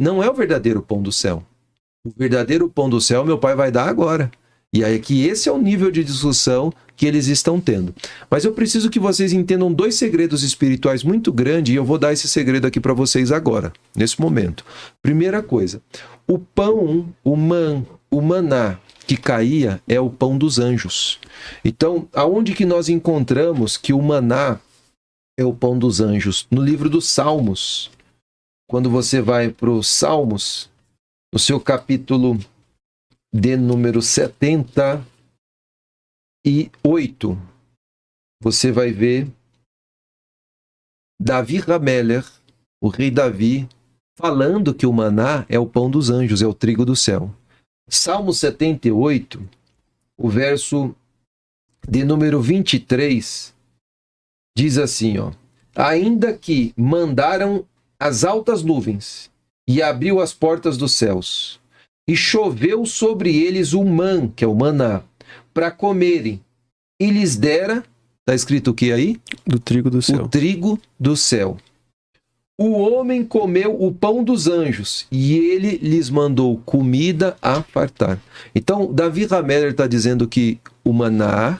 não é o verdadeiro pão do céu. O verdadeiro pão do céu meu Pai vai dar agora. E aí que esse é o nível de discussão que eles estão tendo. Mas eu preciso que vocês entendam dois segredos espirituais muito grandes, e eu vou dar esse segredo aqui para vocês agora, nesse momento. Primeira coisa, o pão, o maná que caía é o pão dos anjos. Então, aonde que nós encontramos que o maná é o pão dos anjos? No livro dos Salmos. Quando você vai para os Salmos, no seu capítulo de número 78, você vai ver Davi Hameler, o rei Davi, falando que o maná é o pão dos anjos, é o trigo do céu. Salmo 78, o verso de número 23, diz assim, ó: ainda que mandaram as altas nuvens e abriu as portas dos céus, e choveu sobre eles o man, que é o maná, para comerem, e lhes dera, está escrito o que aí? Do trigo do céu. O trigo do céu. O homem comeu o pão dos anjos, e ele lhes mandou comida a fartar. Então, Davi Hameler está dizendo que o maná,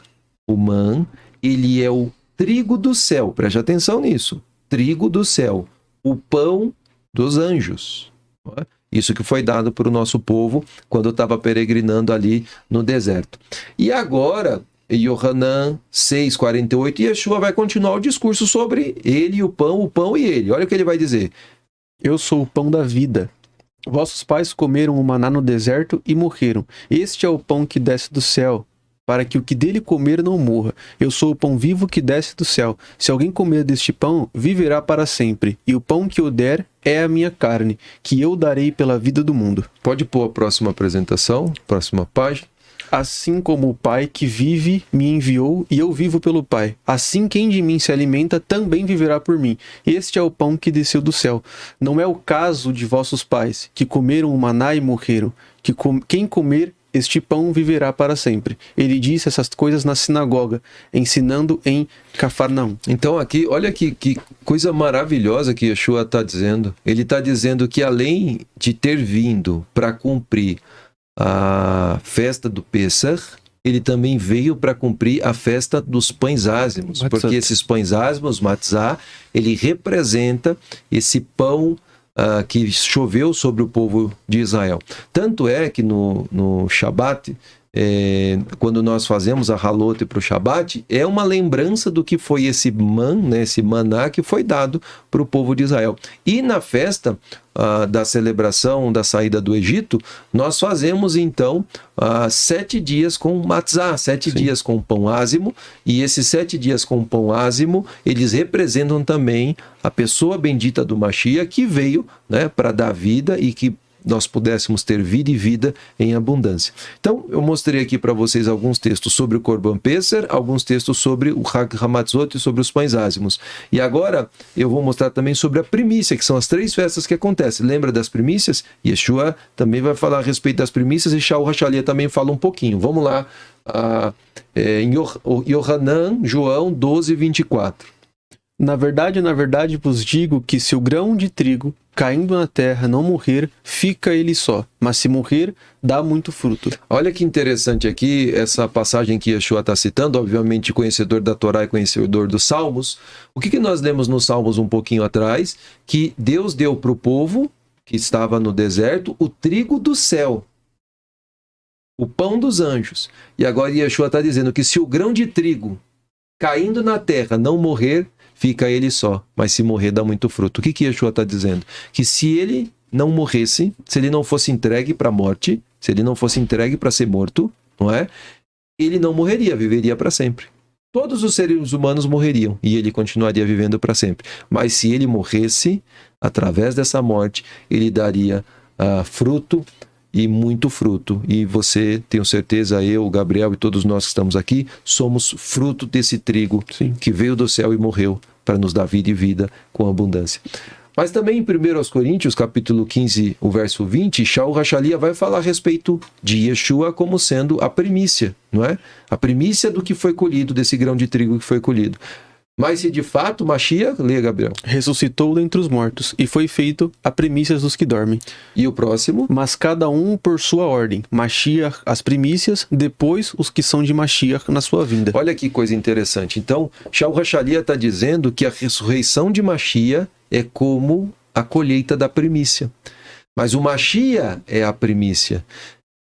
o man, ele é o trigo do céu. Preste atenção nisso. Trigo do céu. O pão dos anjos. Isso que foi dado para o nosso povo quando estava peregrinando ali no deserto. E agora, Yohanan 6,48, Yeshua vai continuar o discurso sobre ele e o pão e ele. Olha o que ele vai dizer. Eu sou o pão da vida. Vossos pais comeram o maná no deserto e morreram. Este é o pão que desce do céu, para que o que dele comer não morra. Eu sou o pão vivo que desce do céu. Se alguém comer deste pão, viverá para sempre. E o pão que eu der é a minha carne, que eu darei pela vida do mundo. Pode pôr a próxima apresentação, próxima página. Assim como o Pai que vive me enviou, e eu vivo pelo Pai. Assim quem de mim se alimenta também viverá por mim. Este é o pão que desceu do céu. Não é o caso de vossos pais, que comeram o maná e morreram. Quem comer este pão viverá para sempre. Ele disse essas coisas na sinagoga, ensinando em Cafarnaum. Então aqui, olha que coisa maravilhosa que Yeshua está dizendo. Ele está dizendo que além de ter vindo para cumprir a festa do Pessach, ele também veio para cumprir a festa dos pães ázimos. Porque esses pães ázimos, matzah, ele representa esse pão que choveu sobre o povo de Israel. Tanto é que no Shabat, quando nós fazemos a halote para o Shabat, é uma lembrança do que foi esse esse maná que foi dado para o povo de Israel. E na festa da celebração da saída do Egito, nós fazemos então 7 dias com matzah, 7 dias com pão ázimo, e esses 7 dias com pão ázimo, eles representam também a pessoa bendita do Mashiach, que veio, né, para dar vida e que nós pudéssemos ter vida e vida em abundância. Então, eu mostrei aqui para vocês alguns textos sobre o Korban Pesach, alguns textos sobre o Hag Hamatzot e sobre os pães ázimos. E agora, eu vou mostrar também sobre a primícia, que são as 3 festas que acontecem. Lembra das primícias? Yeshua também vai falar a respeito das primícias e Shaul Hachalia também fala um pouquinho. Vamos lá, em Yohanan, João 12, 24. Na verdade vos digo que se o grão de trigo caindo na terra não morrer, fica ele só, mas se morrer, dá muito fruto. Olha que interessante aqui, essa passagem que Yeshua está citando, obviamente conhecedor da Torá e conhecedor dos Salmos. O que nós lemos nos Salmos um pouquinho atrás? Que Deus deu para o povo que estava no deserto o trigo do céu, o pão dos anjos. E agora Yeshua está dizendo que se o grão de trigo caindo na terra não morrer, fica ele só, mas se morrer dá muito fruto. O que Yeshua está dizendo? Que se ele não morresse, se ele não fosse entregue para a morte, se ele não fosse entregue para ser morto, não é? Ele não morreria, viveria para sempre. Todos os seres humanos morreriam e ele continuaria vivendo para sempre. Mas se ele morresse, através dessa morte, ele daria fruto e muito fruto. E você, tenho certeza, eu, o Gabriel e todos nós que estamos aqui, somos fruto desse trigo Sim. que veio do céu e morreu para nos dar vida e vida com abundância. Mas também em 1 Coríntios, capítulo 15, o verso 20, Shaul Hachalia vai falar a respeito de Yeshua como sendo a primícia, não é? A primícia do que foi colhido, desse grão de trigo que foi colhido. Mas se de fato Mashiach, lê, Gabriel. Ressuscitou dentre os mortos, e foi feito a primícias dos que dormem. E o próximo? Mas cada um por sua ordem. Mashiach as primícias, depois os que são de Mashiach na sua vinda. Olha que coisa interessante. Então, Shaul Hachalia está dizendo que a ressurreição de Mashiach é como a colheita da primícia. Mas o Mashiach é a primícia.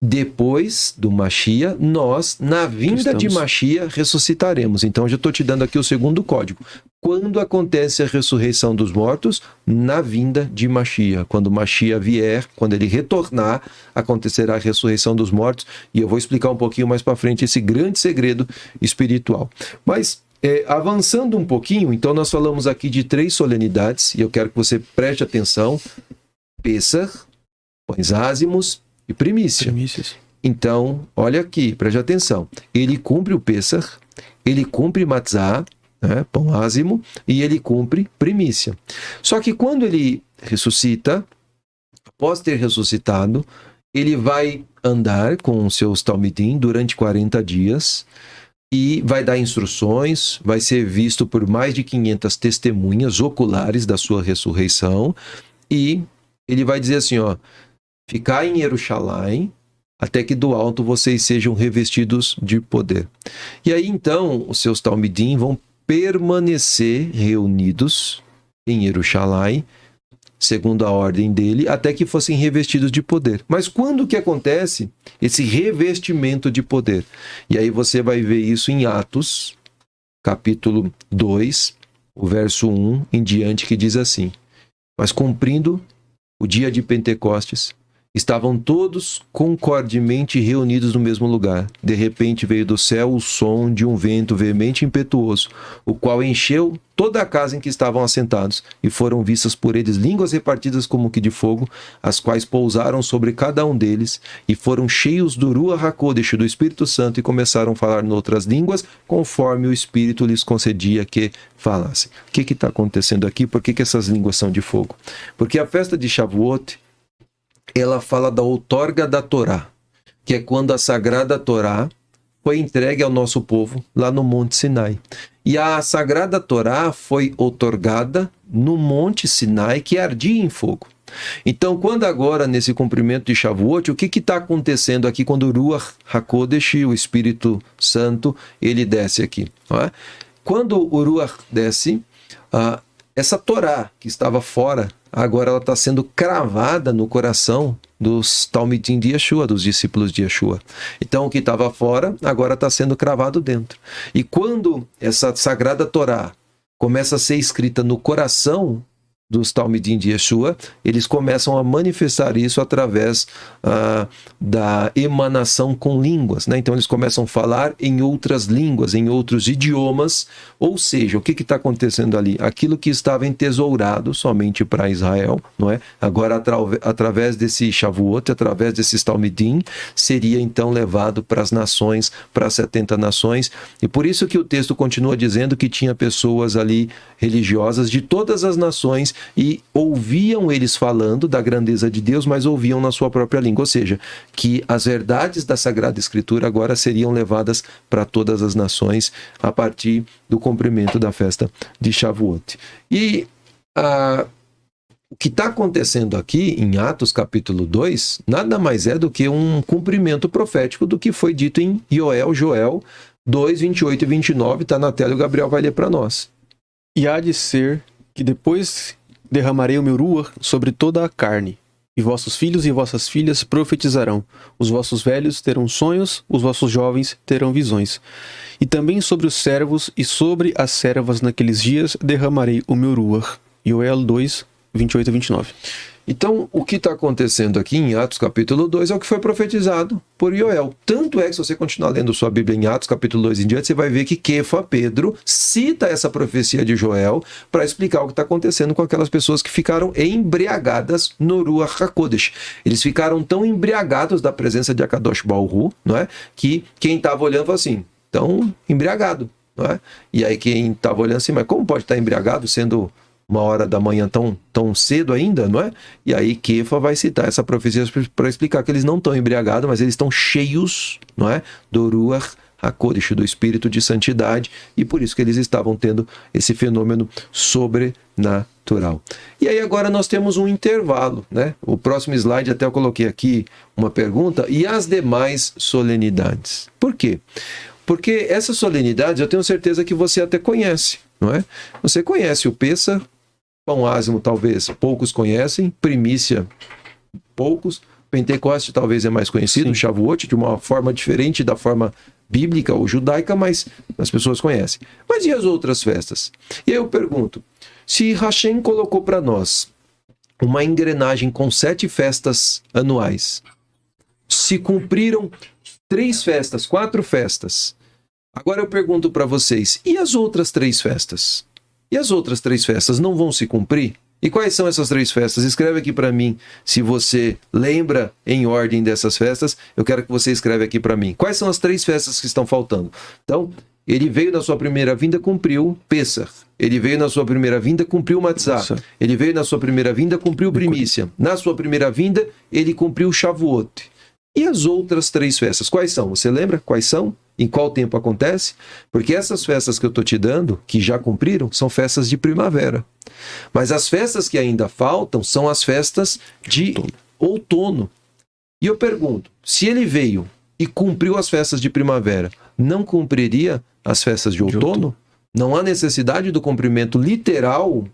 Depois do Mashiach, nós, na vinda de Mashiach, ressuscitaremos. Então, eu já estou te dando aqui o segundo código. Quando acontece a ressurreição dos mortos? Na vinda de Mashiach. Quando Mashiach vier, quando ele retornar, acontecerá a ressurreição dos mortos. E eu vou explicar um pouquinho mais para frente esse grande segredo espiritual. Mas, avançando um pouquinho, então nós falamos aqui de 3 solenidades, e eu quero que você preste atenção. Pesach, pães ázimos e primícias. Então, olha aqui, preste atenção. Ele cumpre o Pesach, ele cumpre Matzah, né, pão ázimo, e ele cumpre primícia. Só que quando ele ressuscita, após ter ressuscitado, ele vai andar com os seus talmidim durante 40 dias e vai dar instruções, vai ser visto por mais de 500 testemunhas oculares da sua ressurreição, e ele vai dizer assim, ó, ficar em Jerusalém, até que do alto vocês sejam revestidos de poder. E aí então, os seus talmidim vão permanecer reunidos em Jerusalém, segundo a ordem dele, até que fossem revestidos de poder. Mas quando que acontece esse revestimento de poder? E aí você vai ver isso em Atos, capítulo 2, o verso 1 em diante, que diz assim: mas cumprindo o dia de Pentecostes, estavam todos concordemente reunidos no mesmo lugar. De repente veio do céu o som de um vento veemente e impetuoso, o qual encheu toda a casa em que estavam assentados, e foram vistas por eles línguas repartidas como que de fogo, as quais pousaram sobre cada um deles, e foram cheios do Ruach HaKodesh, do Espírito Santo, e começaram a falar noutras línguas, conforme o Espírito lhes concedia que falassem. O que está acontecendo aqui? Por que essas línguas são de fogo? Porque a festa de Shavuot, ela fala da outorga da Torá, que é quando a Sagrada Torá foi entregue ao nosso povo lá no Monte Sinai. E a Sagrada Torá foi outorgada no Monte Sinai, que ardia em fogo. Então, quando agora, nesse cumprimento de Shavuot, o que está acontecendo aqui quando o Ruach HaKodesh, o Espírito Santo, ele desce aqui? Não é? Quando o Ruach desce, essa Torá que estava fora, agora ela está sendo cravada no coração dos talmidim de Yeshua, dos discípulos de Yeshua. Então, o que estava fora, agora está sendo cravado dentro. E quando essa sagrada Torá começa a ser escrita no coração dos talmidim de Yeshua, eles começam a manifestar isso através da emanação com línguas, né? Então eles começam a falar em outras línguas, em outros idiomas, ou seja, o que está acontecendo ali? Aquilo que estava entesourado somente para Israel, não é? Agora através desse Shavuot, através desses talmidim, seria então levado para as nações, para as 70 nações, e por isso que o texto continua dizendo que tinha pessoas ali religiosas de todas as nações e ouviam eles falando da grandeza de Deus, mas ouviam na sua própria língua. Ou seja, que as verdades da Sagrada Escritura agora seriam levadas para todas as nações a partir do cumprimento da festa de Shavuot. E o que está acontecendo aqui em Atos capítulo 2 nada mais é do que um cumprimento profético do que foi dito em Joel 2, 28 e 29, está na tela e o Gabriel vai ler para nós. E há de ser que depois derramarei o meu ruach sobre toda a carne, e vossos filhos e vossas filhas profetizarão, os vossos velhos terão sonhos, os vossos jovens terão visões. E também sobre os servos e sobre as servas naqueles dias derramarei o meu ruach. Joel 2, 28 e 29. Então, o que está acontecendo aqui em Atos capítulo 2 é o que foi profetizado por Joel. Tanto é que se você continuar lendo sua Bíblia em Atos capítulo 2 em diante, você vai ver que Kefa, Pedro, cita essa profecia de Joel para explicar o que está acontecendo com aquelas pessoas que ficaram embriagadas no Ruach HaKodesh. Eles ficaram tão embriagados da presença de Akadosh Baruch Hu, não é? Que quem estava olhando falou assim, tão embriagado, não é? E aí quem estava olhando assim, mas como pode estar embriagado sendo 1h da manhã tão cedo ainda, não é? E aí Kefa vai citar essa profecia para explicar que eles não estão embriagados, mas eles estão cheios, não é? Do Ruach HaKodesh, do Espírito de Santidade, e por isso que eles estavam tendo esse fenômeno sobrenatural. E aí agora nós temos um intervalo, né? O próximo slide até eu coloquei aqui uma pergunta, e as demais solenidades? Por quê? Porque essas solenidades eu tenho certeza que você até conhece, não é? Você conhece o Pêssar, Pão Ázimo talvez poucos conhecem, Primícia poucos, Pentecoste talvez é mais conhecido, Sim. Shavuot de uma forma diferente da forma bíblica ou judaica, mas as pessoas conhecem. Mas e as outras festas? E aí eu pergunto, se Hashem colocou para nós uma engrenagem com 7 festas anuais, se cumpriram 3 festas, 4 festas, agora eu pergunto para vocês, e as outras 3 festas? E as outras 3 festas não vão se cumprir? E quais são essas 3 festas? Escreve aqui para mim, se você lembra em ordem dessas festas, eu quero que você escreva aqui para mim. Quais são as 3 festas que estão faltando? Então, ele veio na sua primeira vinda, cumpriu Pêssar. Ele veio na sua primeira vinda, cumpriu Matzah. Ele veio na sua primeira vinda, cumpriu Primícia. Na sua primeira vinda, ele cumpriu Shavuot. E as outras 3 festas, quais são? Você lembra quais são? Em qual tempo acontece? Porque essas festas que eu estou te dando, que já cumpriram, são festas de primavera. Mas as festas que ainda faltam são as festas de outono. E eu pergunto, se ele veio e cumpriu as festas de primavera, não cumpriria as festas de outono? Não há necessidade do cumprimento literal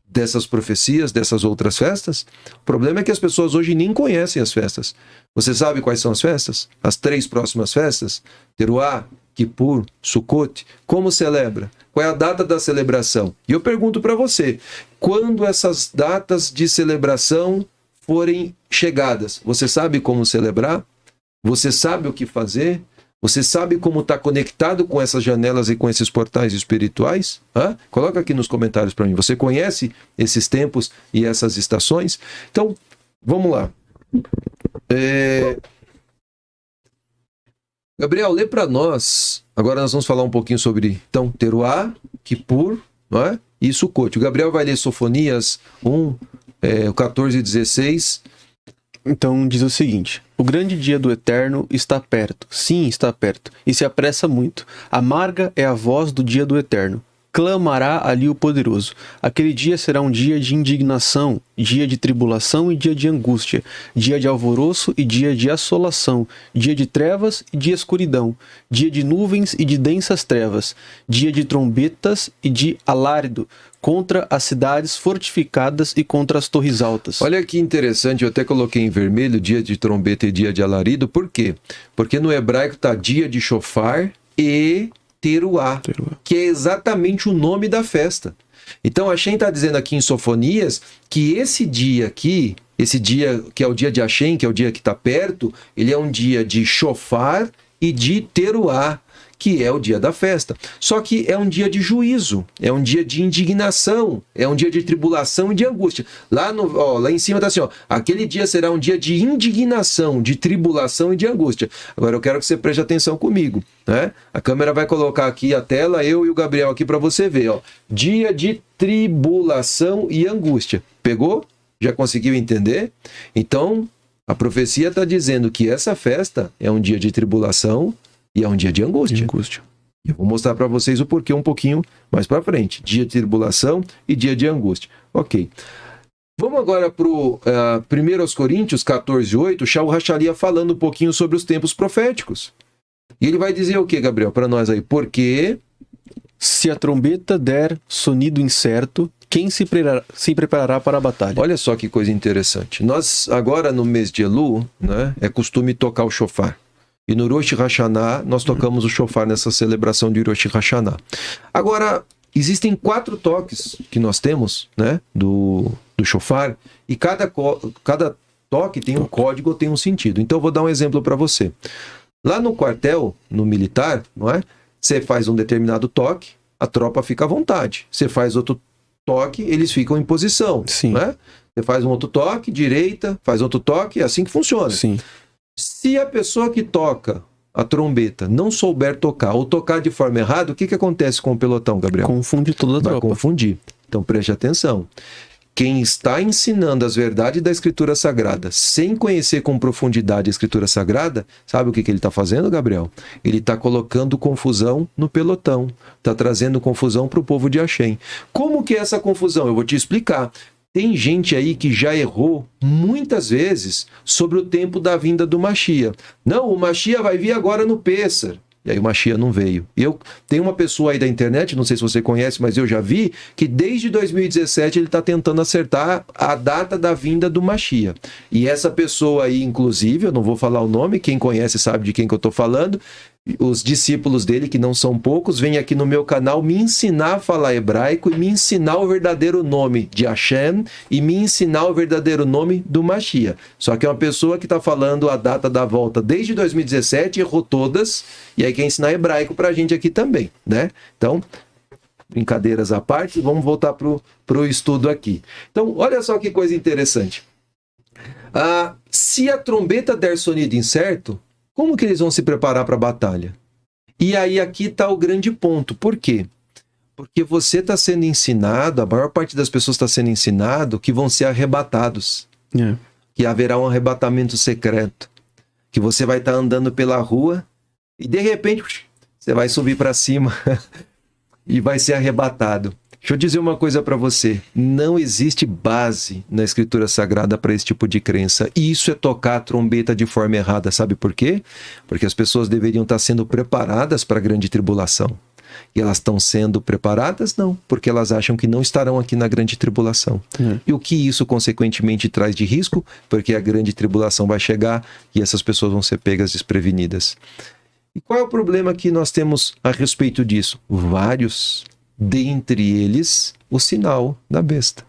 dessas profecias, dessas outras festas? O problema é que as pessoas hoje nem conhecem as festas. Você sabe quais são as festas? As 3 próximas festas? Teruá, Kippur, Sukkot. Como celebra? Qual é a data da celebração? E eu pergunto para você, quando essas datas de celebração forem chegadas, você sabe como celebrar? Você sabe o que fazer? Você sabe como está conectado com essas janelas e com esses portais espirituais? Coloca aqui nos comentários para mim. Você conhece esses tempos e essas estações? Então, vamos lá. Gabriel, lê para nós. Agora nós vamos falar um pouquinho sobre Teruá, Kippur, não é? E Sukkot. O Gabriel vai ler Sofonias 1, 14 e 16. Então diz o seguinte: o grande dia do Eterno está perto, sim, está perto, e se apressa muito. Amarga é a voz do dia do Eterno. Clamará ali o poderoso. Aquele dia será um dia de indignação, dia de tribulação e dia de angústia, dia de alvoroço e dia de assolação, dia de trevas e de escuridão, dia de nuvens e de densas trevas, dia de trombetas e de alarido, contra as cidades fortificadas e contra as torres altas. Olha que interessante, eu até coloquei em vermelho dia de trombeta e dia de alarido. Por quê? Porque no hebraico está dia de shofar e Teruá, que é exatamente o nome da festa. Então Hashem está dizendo aqui em Sofonias que esse dia aqui, esse dia que é o dia de Hashem, que é o dia que está perto, ele é um dia de shofar e de Teruá, que é o dia da festa. Só que é um dia de juízo, é um dia de indignação, é um dia de tribulação e de angústia. Lá em cima está assim, aquele dia será um dia de indignação, de tribulação e de angústia. Agora eu quero que você preste atenção comigo, né? A câmera vai colocar aqui a tela, eu e o Gabriel aqui para você ver, dia de tribulação e angústia. Pegou? Já conseguiu entender? Então, a profecia está dizendo que essa festa é um dia de tribulação e é um dia de angústia. Eu vou mostrar para vocês o porquê um pouquinho mais para frente. Dia de tribulação e dia de angústia. Ok. Vamos agora para o 1 Coríntios 14:8, Shaul Hachalia falando um pouquinho sobre os tempos proféticos. E ele vai dizer o que, Gabriel, para nós aí? Porque se a trombeta der sonido incerto, quem se preparará para a batalha? Olha só que coisa interessante. Nós, agora no mês de Elu, né, é costume tocar o shofar. E no Rosh Hashanah, nós tocamos o shofar nessa celebração de Rosh Hashanah. Agora, existem 4 toques que nós temos, né, do shofar, e cada toque tem um código, tem um sentido. Então, eu vou dar um exemplo para você. Lá no quartel, no militar, não é? Você faz um determinado toque, a tropa fica à vontade. Você faz outro toque, eles ficam em posição. Sim. Né? Você faz um outro toque, direita, faz outro toque, é assim que funciona. Sim. Se a pessoa que toca a trombeta não souber tocar ou tocar de forma errada, o que acontece com o pelotão, Gabriel? Confunde toda a tropa. Vai confundir. Então preste atenção. Quem está ensinando as verdades da Escritura Sagrada sem conhecer com profundidade a Escritura Sagrada, sabe o que ele está fazendo, Gabriel? Ele está colocando confusão no pelotão, está trazendo confusão para o povo de Hashem. Como que é essa confusão? Eu vou te explicar. Tem gente aí que já errou muitas vezes sobre o tempo da vinda do Mashiach. Não, o Mashiach vai vir agora no Pêssar. E aí o Mashiach não veio. Tem uma pessoa aí da internet, não sei se você conhece, mas eu já vi, que desde 2017 ele está tentando acertar a data da vinda do Mashiach. E essa pessoa aí, inclusive, eu não vou falar o nome, quem conhece sabe de quem que eu estou falando, os discípulos dele, que não são poucos, vêm aqui no meu canal me ensinar a falar hebraico e me ensinar o verdadeiro nome de Hashem e me ensinar o verdadeiro nome do Mashiach. Só que é uma pessoa que está falando a data da volta desde 2017, errou todas, e aí quer ensinar hebraico para a gente aqui também, né? Então, brincadeiras à parte, vamos voltar para o estudo aqui. Então, olha só que coisa interessante. Se a trombeta der sonido incerto, como que eles vão se preparar para a batalha? E aí aqui está o grande ponto. Por quê? Porque você está sendo ensinado, a maior parte das pessoas está sendo ensinado que vão ser arrebatados. Que haverá um arrebatamento secreto. Que você vai estar andando pela rua e de repente você vai subir para cima e vai ser arrebatado. Deixa eu dizer uma coisa para você. Não existe base na Escritura Sagrada para esse tipo de crença. E isso é tocar a trombeta de forma errada. Sabe por quê? Porque as pessoas deveriam estar sendo preparadas para a grande tribulação. E elas estão sendo preparadas? Não. Porque elas acham que não estarão aqui na grande tribulação. E o que isso, consequentemente, traz de risco? Porque a grande tribulação vai chegar e essas pessoas vão ser pegas desprevenidas. E qual é o problema que nós temos a respeito disso? Vários. Dentre eles, o sinal da besta.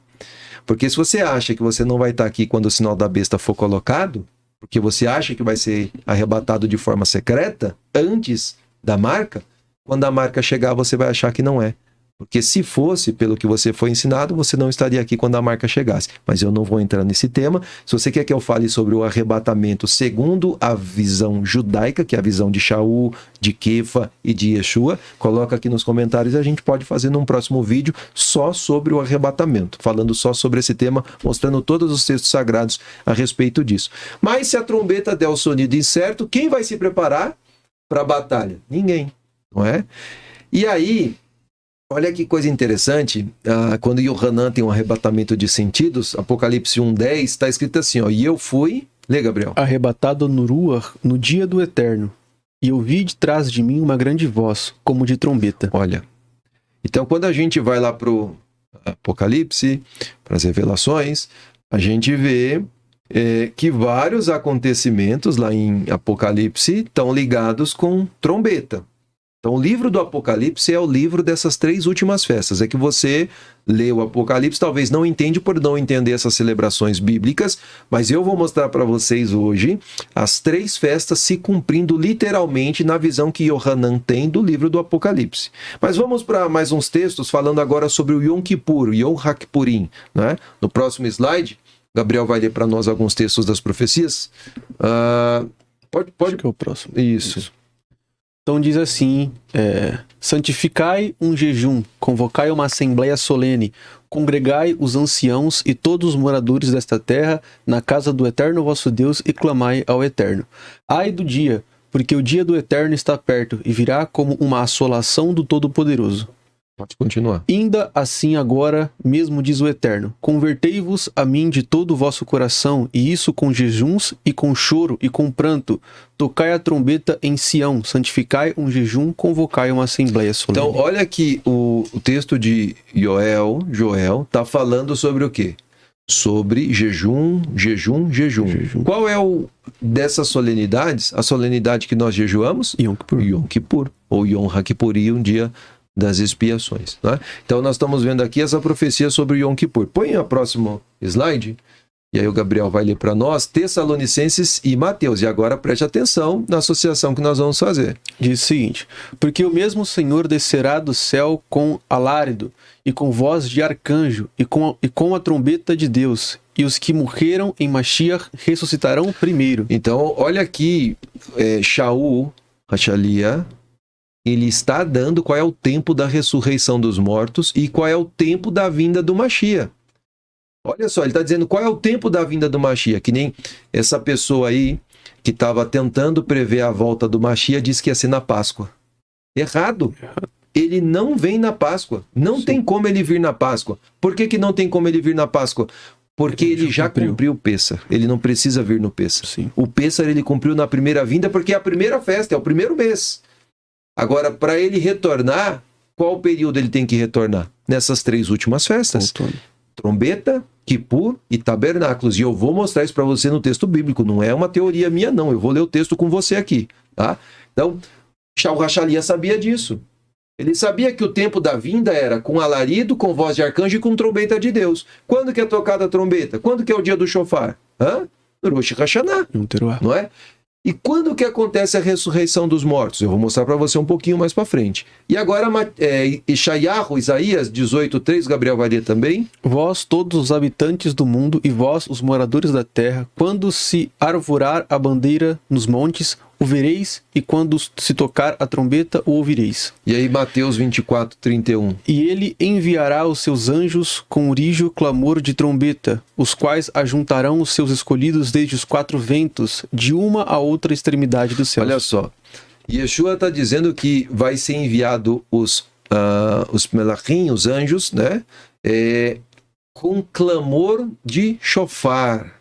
Porque se você acha que você não vai estar aqui quando o sinal da besta for colocado, porque você acha que vai ser arrebatado de forma secreta, antes da marca, quando a marca chegar você vai achar que não é. Porque se fosse pelo que você foi ensinado, você não estaria aqui quando a marca chegasse. Mas eu não vou entrar nesse tema. Se você quer que eu fale sobre o arrebatamento segundo a visão judaica, que é a visão de Shaul, de Kefa e de Yeshua, coloca aqui nos comentários e a gente pode fazer num próximo vídeo só sobre o arrebatamento, falando só sobre esse tema, mostrando todos os textos sagrados a respeito disso. Mas se a trombeta der o sonido incerto, quem vai se preparar para a batalha? Ninguém, não é? E aí, olha que coisa interessante, quando Yohanan tem um arrebatamento de sentidos, Apocalipse 1:10, está escrito assim, e eu fui, lê Gabriel, arrebatado no Ruach no dia do Eterno, e eu vi de trás de mim uma grande voz, como de trombeta. Olha, então quando a gente vai lá para o Apocalipse, para as revelações, a gente vê que vários acontecimentos lá em Apocalipse estão ligados com trombeta. Então, o livro do Apocalipse é o livro dessas 3 últimas festas. É que você lê o Apocalipse, talvez não entende por não entender essas celebrações bíblicas, mas eu vou mostrar para vocês hoje as 3 festas se cumprindo literalmente na visão que Yohanan tem do livro do Apocalipse. Mas vamos para mais uns textos falando agora sobre o Yom Kippur, o Yom HaKippurim, né? No próximo slide, Gabriel vai ler para nós alguns textos das profecias. Pode. Acho que é o próximo. Isso. Então diz assim, santificai um jejum, convocai uma assembleia solene, congregai os anciãos e todos os moradores desta terra na casa do Eterno vosso Deus e clamai ao Eterno. Ai do dia, porque o dia do Eterno está perto e virá como uma assolação do Todo-Poderoso. Pode continuar. Ainda assim agora mesmo diz o Eterno, convertei-vos a mim de todo o vosso coração, e isso com jejuns e com choro e com pranto. Tocai a trombeta em Sião, santificai um jejum, convocai uma assembleia solene. Então, olha aqui, o texto de Joel, está falando sobre o quê? Sobre jejum. Qual é o dessas solenidades? A solenidade que nós jejuamos? Yom Kippur. Yom Kippur, ou Yom HaKippurim, um dia das expiações. Né? Então nós estamos vendo aqui essa profecia sobre o Yom Kippur. Põe a próxima slide, e aí o Gabriel vai ler para nós, Tessalonicenses e Mateus. E agora preste atenção na associação que nós vamos fazer. Diz o seguinte, porque o mesmo Senhor descerá do céu com alarido, e com voz de arcanjo, e com a trombeta de Deus, e os que morreram em Mashiach ressuscitarão primeiro. Então, olha aqui, Shaul, Hachalia, ele está dando qual é o tempo da ressurreição dos mortos e qual é o tempo da vinda do Mashiach. Olha só, ele está dizendo qual é o tempo da vinda do Mashiach, que nem essa pessoa aí que estava tentando prever a volta do Mashiach disse que ia ser na Páscoa. Errado. Ele não vem na Páscoa. Não tem como ele vir na Páscoa. Por que não tem como ele vir na Páscoa? Porque ele já cumpriu o Pêssar. Ele não precisa vir no Pêssar. Sim. O Pêssar ele cumpriu na primeira vinda porque é a primeira festa, é o primeiro mês. Agora, para ele retornar, qual período ele tem que retornar? Nessas 3 últimas festas. Outono. Trombeta, Kippur e Tabernáculos. E eu vou mostrar isso para você no texto bíblico. Não é uma teoria minha, não. Eu vou ler o texto com você aqui. Tá? Então, Shaul Hachalia sabia disso. Ele sabia que o tempo da vinda era com alarido, com voz de arcanjo e com trombeta de Deus. Quando que é tocada a trombeta? Quando que é o dia do shofar? No Rosh Hashanah, não é? E quando que acontece a ressurreição dos mortos? Eu vou mostrar para você um pouquinho mais para frente. E agora, Isaías 18:3, Gabriel vai ler também. Vós, todos os habitantes do mundo, e vós, os moradores da terra, quando se arvorar a bandeira nos montes, o vereis, e quando se tocar a trombeta, o ouvireis. E aí, Mateus 24:31. E ele enviará os seus anjos com rijo clamor de trombeta, os quais ajuntarão os seus escolhidos desde os 4 ventos, de uma a outra extremidade do céu. Olha só, Yeshua está dizendo que vai ser enviado os melachim, os anjos, né? Com clamor de shofar.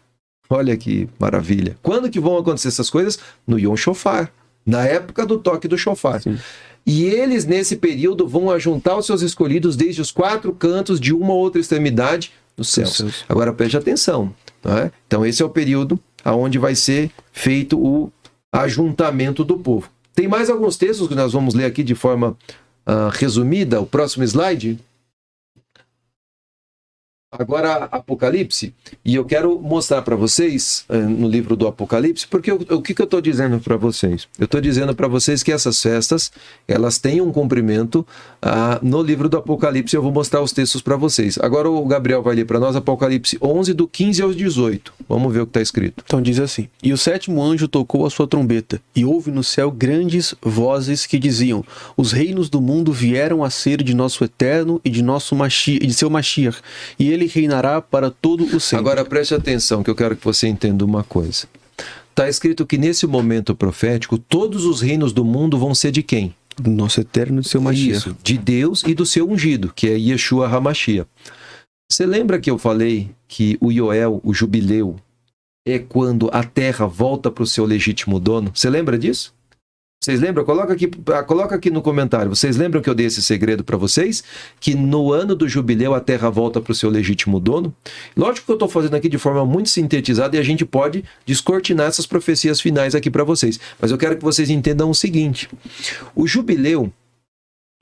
Olha que maravilha. Quando que vão acontecer essas coisas? No Yom Shofar, na época do toque do shofar. Sim. E eles, nesse período, vão ajuntar os seus escolhidos desde os 4 cantos de uma ou outra extremidade dos céus. Agora preste atenção. Né? Então esse é o período onde vai ser feito o ajuntamento do povo. Tem mais alguns textos que nós vamos ler aqui de forma resumida. O próximo slide. Agora Apocalipse, e eu quero mostrar para vocês no livro do Apocalipse, porque o que eu estou dizendo para vocês? Eu estou dizendo para vocês que essas festas, elas têm um cumprimento no livro do Apocalipse. Eu vou mostrar os textos para vocês. Agora o Gabriel vai ler para nós Apocalipse 11, do 15 ao 18. Vamos ver o que está escrito. Então diz assim: E o 7º anjo tocou a sua trombeta, e houve no céu grandes vozes que diziam: Os reinos do mundo vieram a ser de nosso Eterno e de seu Mashiach, e ele reinará para todo o sempre. Agora preste atenção, que eu quero que você entenda uma coisa. Está escrito que nesse momento profético, todos os reinos do mundo vão ser de quem? Do nosso Eterno e do seu Mashiach. Isso, de Deus e do seu ungido, que é Yeshua HaMashiach. Você lembra que eu falei que o Yoel, o jubileu, é quando a terra volta para o seu legítimo dono? Você lembra disso? Vocês lembram? Coloca aqui no comentário. Vocês lembram que eu dei esse segredo para vocês? Que no ano do jubileu a terra volta para o seu legítimo dono? Lógico que eu estou fazendo aqui de forma muito sintetizada e a gente pode descortinar essas profecias finais aqui para vocês. Mas eu quero que vocês entendam o seguinte. O jubileu,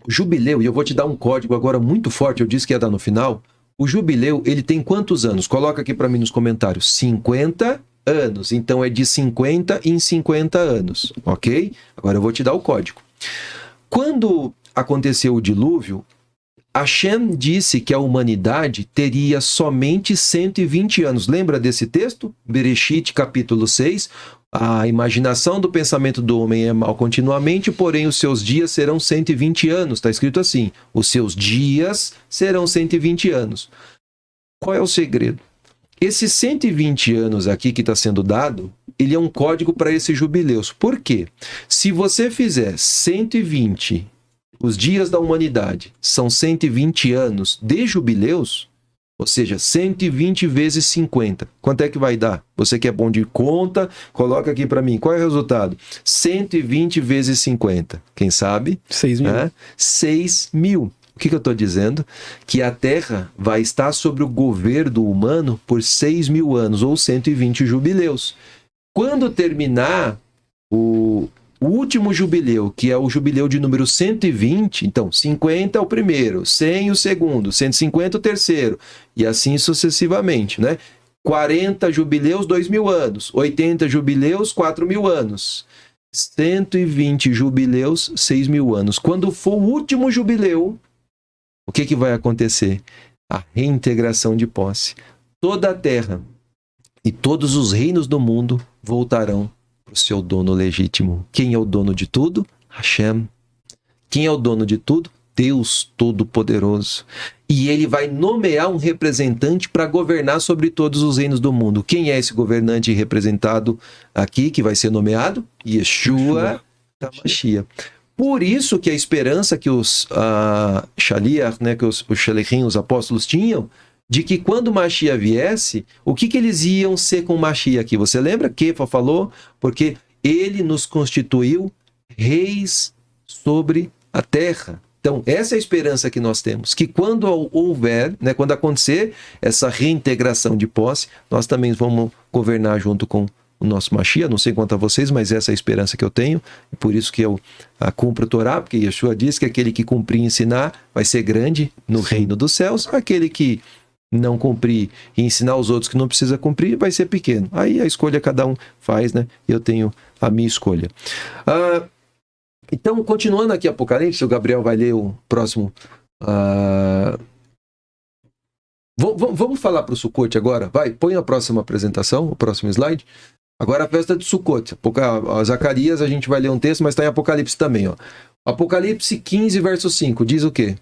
e eu vou te dar um código agora muito forte, eu disse que ia dar no final. O jubileu, ele tem quantos anos? Coloca aqui para mim nos comentários. 50 anos. Então é de 50 em 50 anos, ok? Agora eu vou te dar o código. Quando aconteceu o dilúvio, Hashem disse que a humanidade teria somente 120 anos. Lembra desse texto? Bereshit, capítulo 6. A imaginação do pensamento do homem é mal continuamente, porém os seus dias serão 120 anos. Está escrito assim, os seus dias serão 120 anos. Qual é o segredo? Esses 120 anos aqui que está sendo dado, ele é um código para esses jubileus. Por quê? Se você fizer 120, os dias da humanidade são 120 anos de jubileus, ou seja, 120 vezes 50. Quanto é que vai dar? Você que é bom de conta, coloca aqui para mim. Qual é o resultado? 120 vezes 50. Quem sabe? 6 mil. 6 mil. O que eu estou dizendo? Que a Terra vai estar sobre o governo humano por 6 mil anos, ou 120 jubileus. Quando terminar o último jubileu, que é o jubileu de número 120, então 50 é o primeiro, 100 o segundo, 150 o terceiro, e assim sucessivamente, né? 40 jubileus, 2 mil anos, 80 jubileus, 4 mil anos, 120 jubileus, 6 mil anos. Quando for o último jubileu, o que vai acontecer? A reintegração de posse. Toda a terra e todos os reinos do mundo voltarão para o seu dono legítimo. Quem é o dono de tudo? Hashem. Quem é o dono de tudo? Deus Todo-Poderoso. E ele vai nomear um representante para governar sobre todos os reinos do mundo. Quem é esse governante representado aqui, que vai ser nomeado? Yeshua HaMashiach. Por isso que a esperança que os Shaliach, né, que os Shalichim, os apóstolos tinham, de que quando Mashiach viesse, o que eles iam ser com Mashiach aqui? Você lembra? Kefa falou, porque ele nos constituiu reis sobre a terra. Então, essa é a esperança que nós temos, que quando houver, né, quando acontecer essa reintegração de posse, nós também vamos governar junto com o nosso Mashiach. Não sei quanto a vocês, mas essa é a esperança que eu tenho, e por isso que eu cumpro a Torá, porque Yeshua diz que aquele que cumprir e ensinar vai ser grande no reino dos céus, aquele que não cumprir e ensinar os outros que não precisa cumprir, vai ser pequeno. Aí a escolha cada um faz, né? Eu tenho a minha escolha. Então, continuando aqui Apocalipse, o Gabriel vai ler o próximo. Vamos falar para o Sukkot agora? Vai, põe a próxima apresentação, o próximo slide. Agora a festa de Sukkot. Zacarias, a gente vai ler um texto, mas está em Apocalipse também. Ó. Apocalipse 15, verso 5, diz o quê?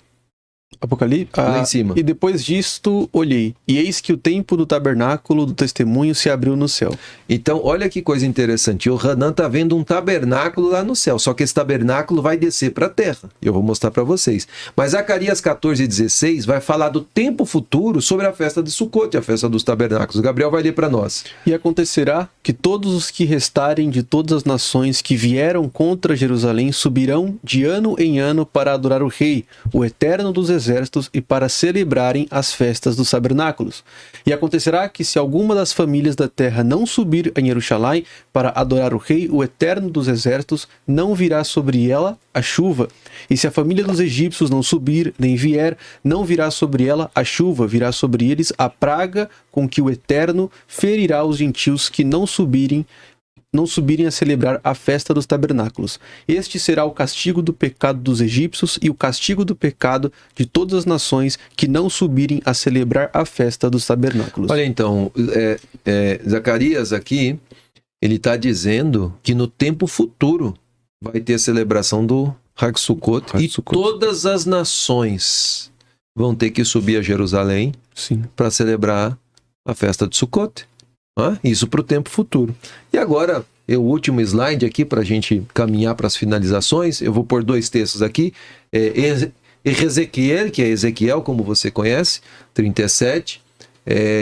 Apocalipse, lá em cima. E depois disto olhei, e eis que o templo do tabernáculo do testemunho se abriu no céu. Então, olha que coisa interessante. O Hanan está vendo um tabernáculo lá no céu, só que esse tabernáculo vai descer para a terra. Eu vou mostrar para vocês. Mas Zacarias 14:16 vai falar do tempo futuro sobre a festa de Sukkot, a festa dos tabernáculos. O Gabriel vai ler para nós. E acontecerá que todos os que restarem de todas as nações que vieram contra Jerusalém subirão de ano em ano para adorar o Rei, o Eterno dos Exércitos, e para celebrarem as festas dos tabernáculos. E acontecerá que se alguma das famílias da terra não subir em Jerusalém para adorar o Rei, o Eterno dos Exércitos, não virá sobre ela a chuva. E se a família dos egípcios não subir, nem vier, não virá sobre ela a chuva, virá sobre eles a praga com que o Eterno ferirá os gentios que não subirem a celebrar a festa dos tabernáculos. Este será o castigo do pecado dos egípcios e o castigo do pecado de todas as nações que não subirem a celebrar a festa dos tabernáculos. Olha então, Zacarias aqui, ele está dizendo que no tempo futuro vai ter a celebração do Hag Sukkot e todas as nações vão ter que subir a Jerusalém para celebrar a festa de Sukkot. Isso para o tempo futuro. E agora, o último slide aqui para a gente caminhar para as finalizações. Eu vou pôr 2 textos aqui. Ezequiel, que é Ezequiel, como você conhece, 37.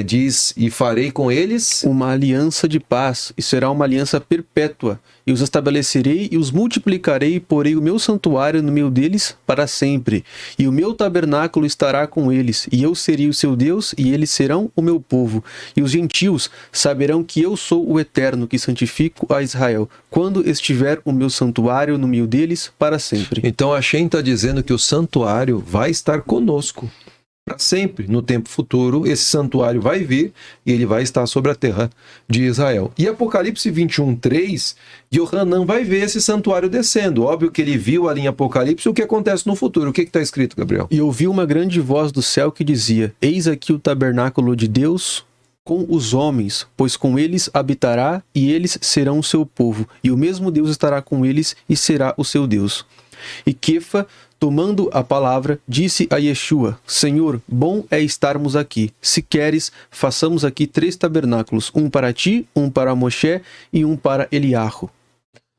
diz, e farei com eles uma aliança de paz, e será uma aliança perpétua, e os estabelecerei e os multiplicarei, e porei o meu santuário no meio deles para sempre, e o meu tabernáculo estará com eles, e eu serei o seu Deus, e eles serão o meu povo, e os gentios saberão que eu sou o Eterno, que santifico a Israel, quando estiver o meu santuário no meio deles para sempre. Então a Shem está dizendo que o santuário vai estar conosco para sempre. No tempo futuro, esse santuário vai vir e ele vai estar sobre a terra de Israel. E Apocalipse 21:3, Yohanan vai ver esse santuário descendo. Óbvio que ele viu ali em Apocalipse o que acontece no futuro. O que está escrito, Gabriel? E ouvi uma grande voz do céu que dizia: Eis aqui o tabernáculo de Deus com os homens, pois com eles habitará e eles serão o seu povo, e o mesmo Deus estará com eles e será o seu Deus. E Kefa, tomando a palavra, disse a Yeshua: Senhor, bom é estarmos aqui. Se queres, façamos aqui 3 tabernáculos, um para ti, um para Moshe e um para Eliarro.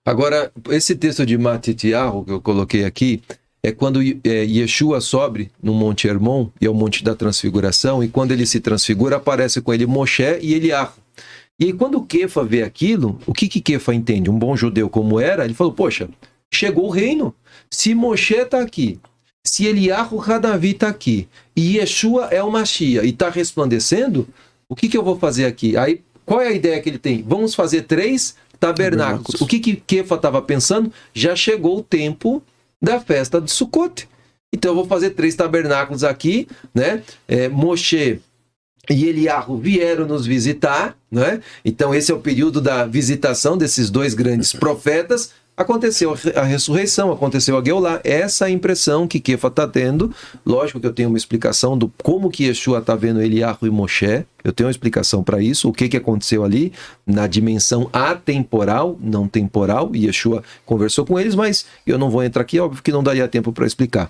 Agora, esse texto de Matitiarro que eu coloquei aqui, é quando Yeshua sobe no Monte Hermon, e é o Monte da Transfiguração, e quando ele se transfigura, aparece com ele Moshe e Eliarro. E aí, quando Kefa vê aquilo, o que Kefa entende? Um bom judeu como era, ele falou, poxa, chegou o reino. Se Moshe está aqui, se Eliarro Hadavi está aqui, e Yeshua é o Mashiach, e está resplandecendo, o que eu vou fazer aqui? Aí, qual é a ideia que ele tem? Vamos fazer 3 tabernáculos. O que Kefa estava pensando? Já chegou o tempo da festa de Sukkot. Então eu vou fazer 3 tabernáculos aqui, né? Moshe e Eliarro vieram nos visitar, né? Então esse é o período da visitação desses 2 grandes profetas. Aconteceu a ressurreição, aconteceu a Geulah. Essa é a impressão que Kefa está tendo. Lógico que eu tenho uma explicação do como que Yeshua está vendo Eliarro e Moshe. Eu tenho uma explicação para isso, o que aconteceu ali na dimensão atemporal, não temporal. E Yeshua conversou com eles, mas eu não vou entrar aqui, óbvio que não daria tempo para explicar.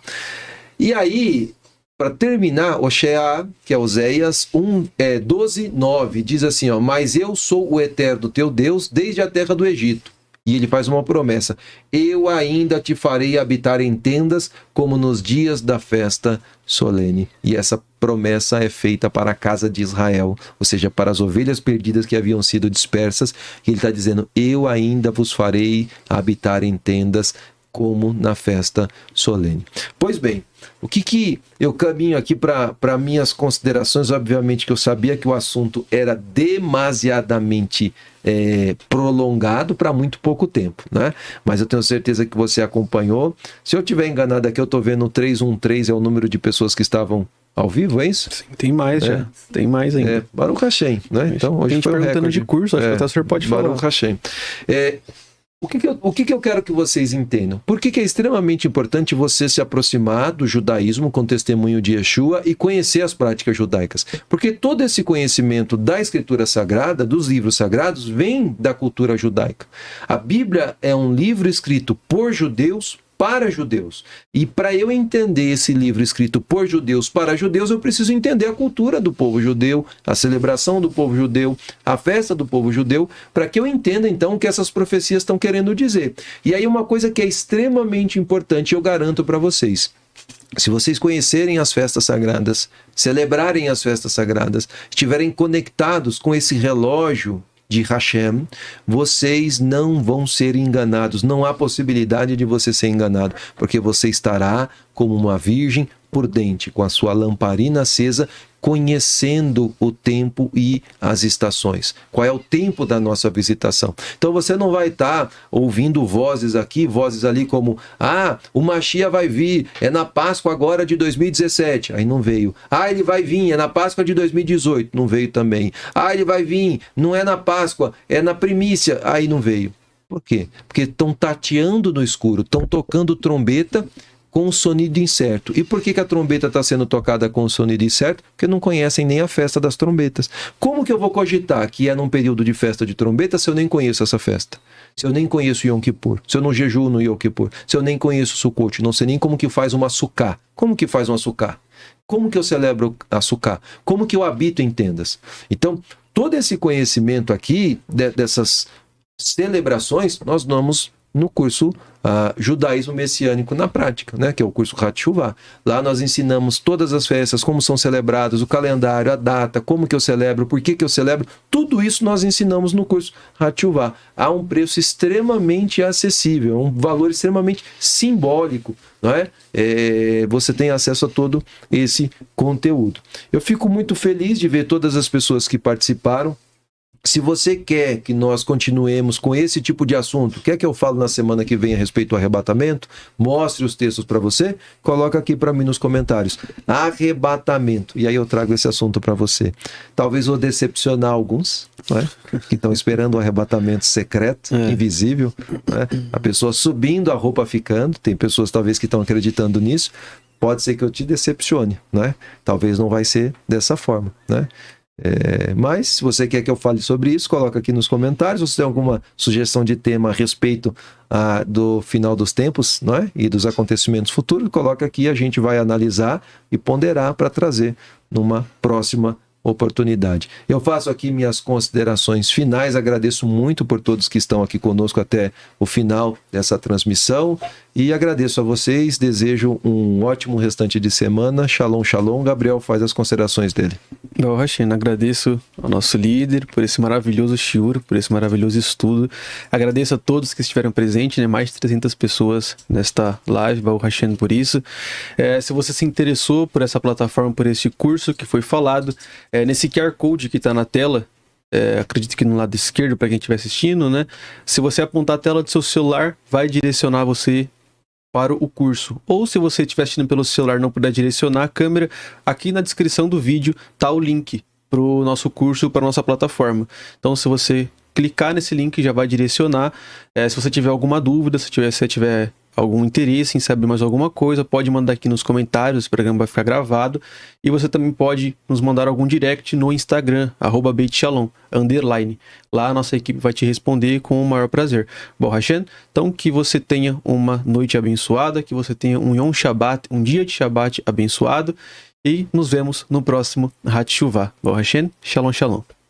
E aí, para terminar, Oshea, que é Oséias 12:9, diz assim, ó, mas eu sou o eterno teu Deus desde a terra do Egito. E ele faz uma promessa: eu ainda te farei habitar em tendas como nos dias da festa solene. E essa promessa é feita para a casa de Israel, ou seja, para as ovelhas perdidas que haviam sido dispersas. E ele está dizendo: eu ainda vos farei habitar em tendas como na festa solene. Pois bem, o que eu caminho aqui para minhas considerações? Obviamente que eu sabia que o assunto era demasiadamente prolongado para muito pouco tempo, né? Mas eu tenho certeza que você acompanhou. Se eu estiver enganado aqui, eu estou vendo 313 é o número de pessoas que estavam ao vivo, é isso? Sim, tem mais já. Tem mais ainda. Baruch Hashem, né? Então, hoje tem foi perguntando de curso, acho que até o senhor pode falar. Baruch Hashem. O que eu quero que vocês entendam? Por que é extremamente importante você se aproximar do judaísmo com testemunho de Yeshua e conhecer as práticas judaicas? Porque todo esse conhecimento da Escritura Sagrada, dos livros sagrados, vem da cultura judaica. A Bíblia é um livro escrito por judeus, para judeus. E para eu entender esse livro escrito por judeus para judeus, eu preciso entender a cultura do povo judeu, a celebração do povo judeu, a festa do povo judeu, para que eu entenda então o que essas profecias estão querendo dizer. E aí uma coisa que é extremamente importante, eu garanto para vocês: se vocês conhecerem as festas sagradas, celebrarem as festas sagradas, estiverem conectados com esse relógio de Hashem, vocês não vão ser enganados. Não há possibilidade de você ser enganado, porque você estará como uma virgem prudente, com a sua lamparina acesa, conhecendo o tempo e as estações. Qual é o tempo da nossa visitação? Então você não vai estar ouvindo vozes aqui, vozes ali como: o Mashiach vai vir, é na Páscoa agora de 2017, aí não veio. Ele vai vir, é na Páscoa de 2018, não veio também. Ele vai vir, não é na Páscoa, é na primícia, aí não veio. Por quê? Porque estão tateando no escuro, estão tocando trombeta com o sonido incerto. E por que a trombeta está sendo tocada com o sonido incerto? Porque não conhecem nem a festa das trombetas. Como que eu vou cogitar que é num período de festa de trombeta se eu nem conheço essa festa? Se eu nem conheço Yom Kippur? Se eu não jejuo no Yom Kippur? Se eu nem conheço Sukkot? Não sei nem como que faz uma Sukkah. Como que faz uma Sukkah? Como que eu celebro a Sukkah? Como que eu habito em tendas? Então, todo esse conhecimento aqui, dessas celebrações, nós vamos no curso Judaísmo Messiânico na Prática, né? Que é o curso Hatshuvah. Lá nós ensinamos todas as festas, como são celebradas, o calendário, a data, como que eu celebro, por que eu celebro. Tudo isso nós ensinamos no curso Hatshuvah. Há um preço extremamente acessível, um valor extremamente simbólico, não é? Você tem acesso a todo esse conteúdo. Eu fico muito feliz de ver todas as pessoas que participaram. Se você quer que nós continuemos com esse tipo de assunto, quer que eu falo na semana que vem a respeito do arrebatamento, mostre os textos para você, coloca aqui para mim nos comentários. Arrebatamento. E aí eu trago esse assunto para você. Talvez vou decepcionar alguns, né, que estão esperando o arrebatamento secreto, invisível, né, a pessoa subindo, a roupa ficando. Tem pessoas talvez que estão acreditando nisso. Pode ser que eu te decepcione, né? Talvez não vai ser dessa forma, né? Mas se você quer que eu fale sobre isso, coloca aqui nos comentários. Se você tem alguma sugestão de tema a respeito do final dos tempos, não é? E dos acontecimentos futuros, coloca aqui, a gente vai analisar e ponderar para trazer numa próxima oportunidade. Eu faço aqui minhas considerações finais, agradeço muito por todos que estão aqui conosco até o final dessa transmissão e agradeço a vocês, desejo um ótimo restante de semana. Shalom, shalom. Gabriel faz as considerações dele. Baruch Hashem, agradeço ao nosso líder por esse maravilhoso shiur, por esse maravilhoso estudo. Agradeço a todos que estiveram presentes, né? Mais de 300 pessoas nesta live, Baruch Hashem por isso. Se você se interessou por essa plataforma, por esse curso que foi falado, nesse QR Code que está na tela, acredito que no lado esquerdo para quem estiver assistindo, né? Se você apontar a tela do seu celular, vai direcionar você para o curso. Ou se você estiver assistindo pelo celular e não puder direcionar a câmera, aqui na descrição do vídeo está o link para o nosso curso, para a nossa plataforma. Então, se você clicar nesse link, já vai direcionar. Se você tiver alguma dúvida, se tiver algum interesse em saber mais alguma coisa, pode mandar aqui nos comentários, o programa vai ficar gravado. E você também pode nos mandar algum direct no Instagram, @BeitShalom_. Lá a nossa equipe vai te responder com o maior prazer. Baruch Hashem, então que você tenha uma noite abençoada, que você tenha um Yom Shabbat, um dia de Shabbat abençoado. E nos vemos no próximo Hatshuvah. Baruch Hashem, Shalom, Shalom.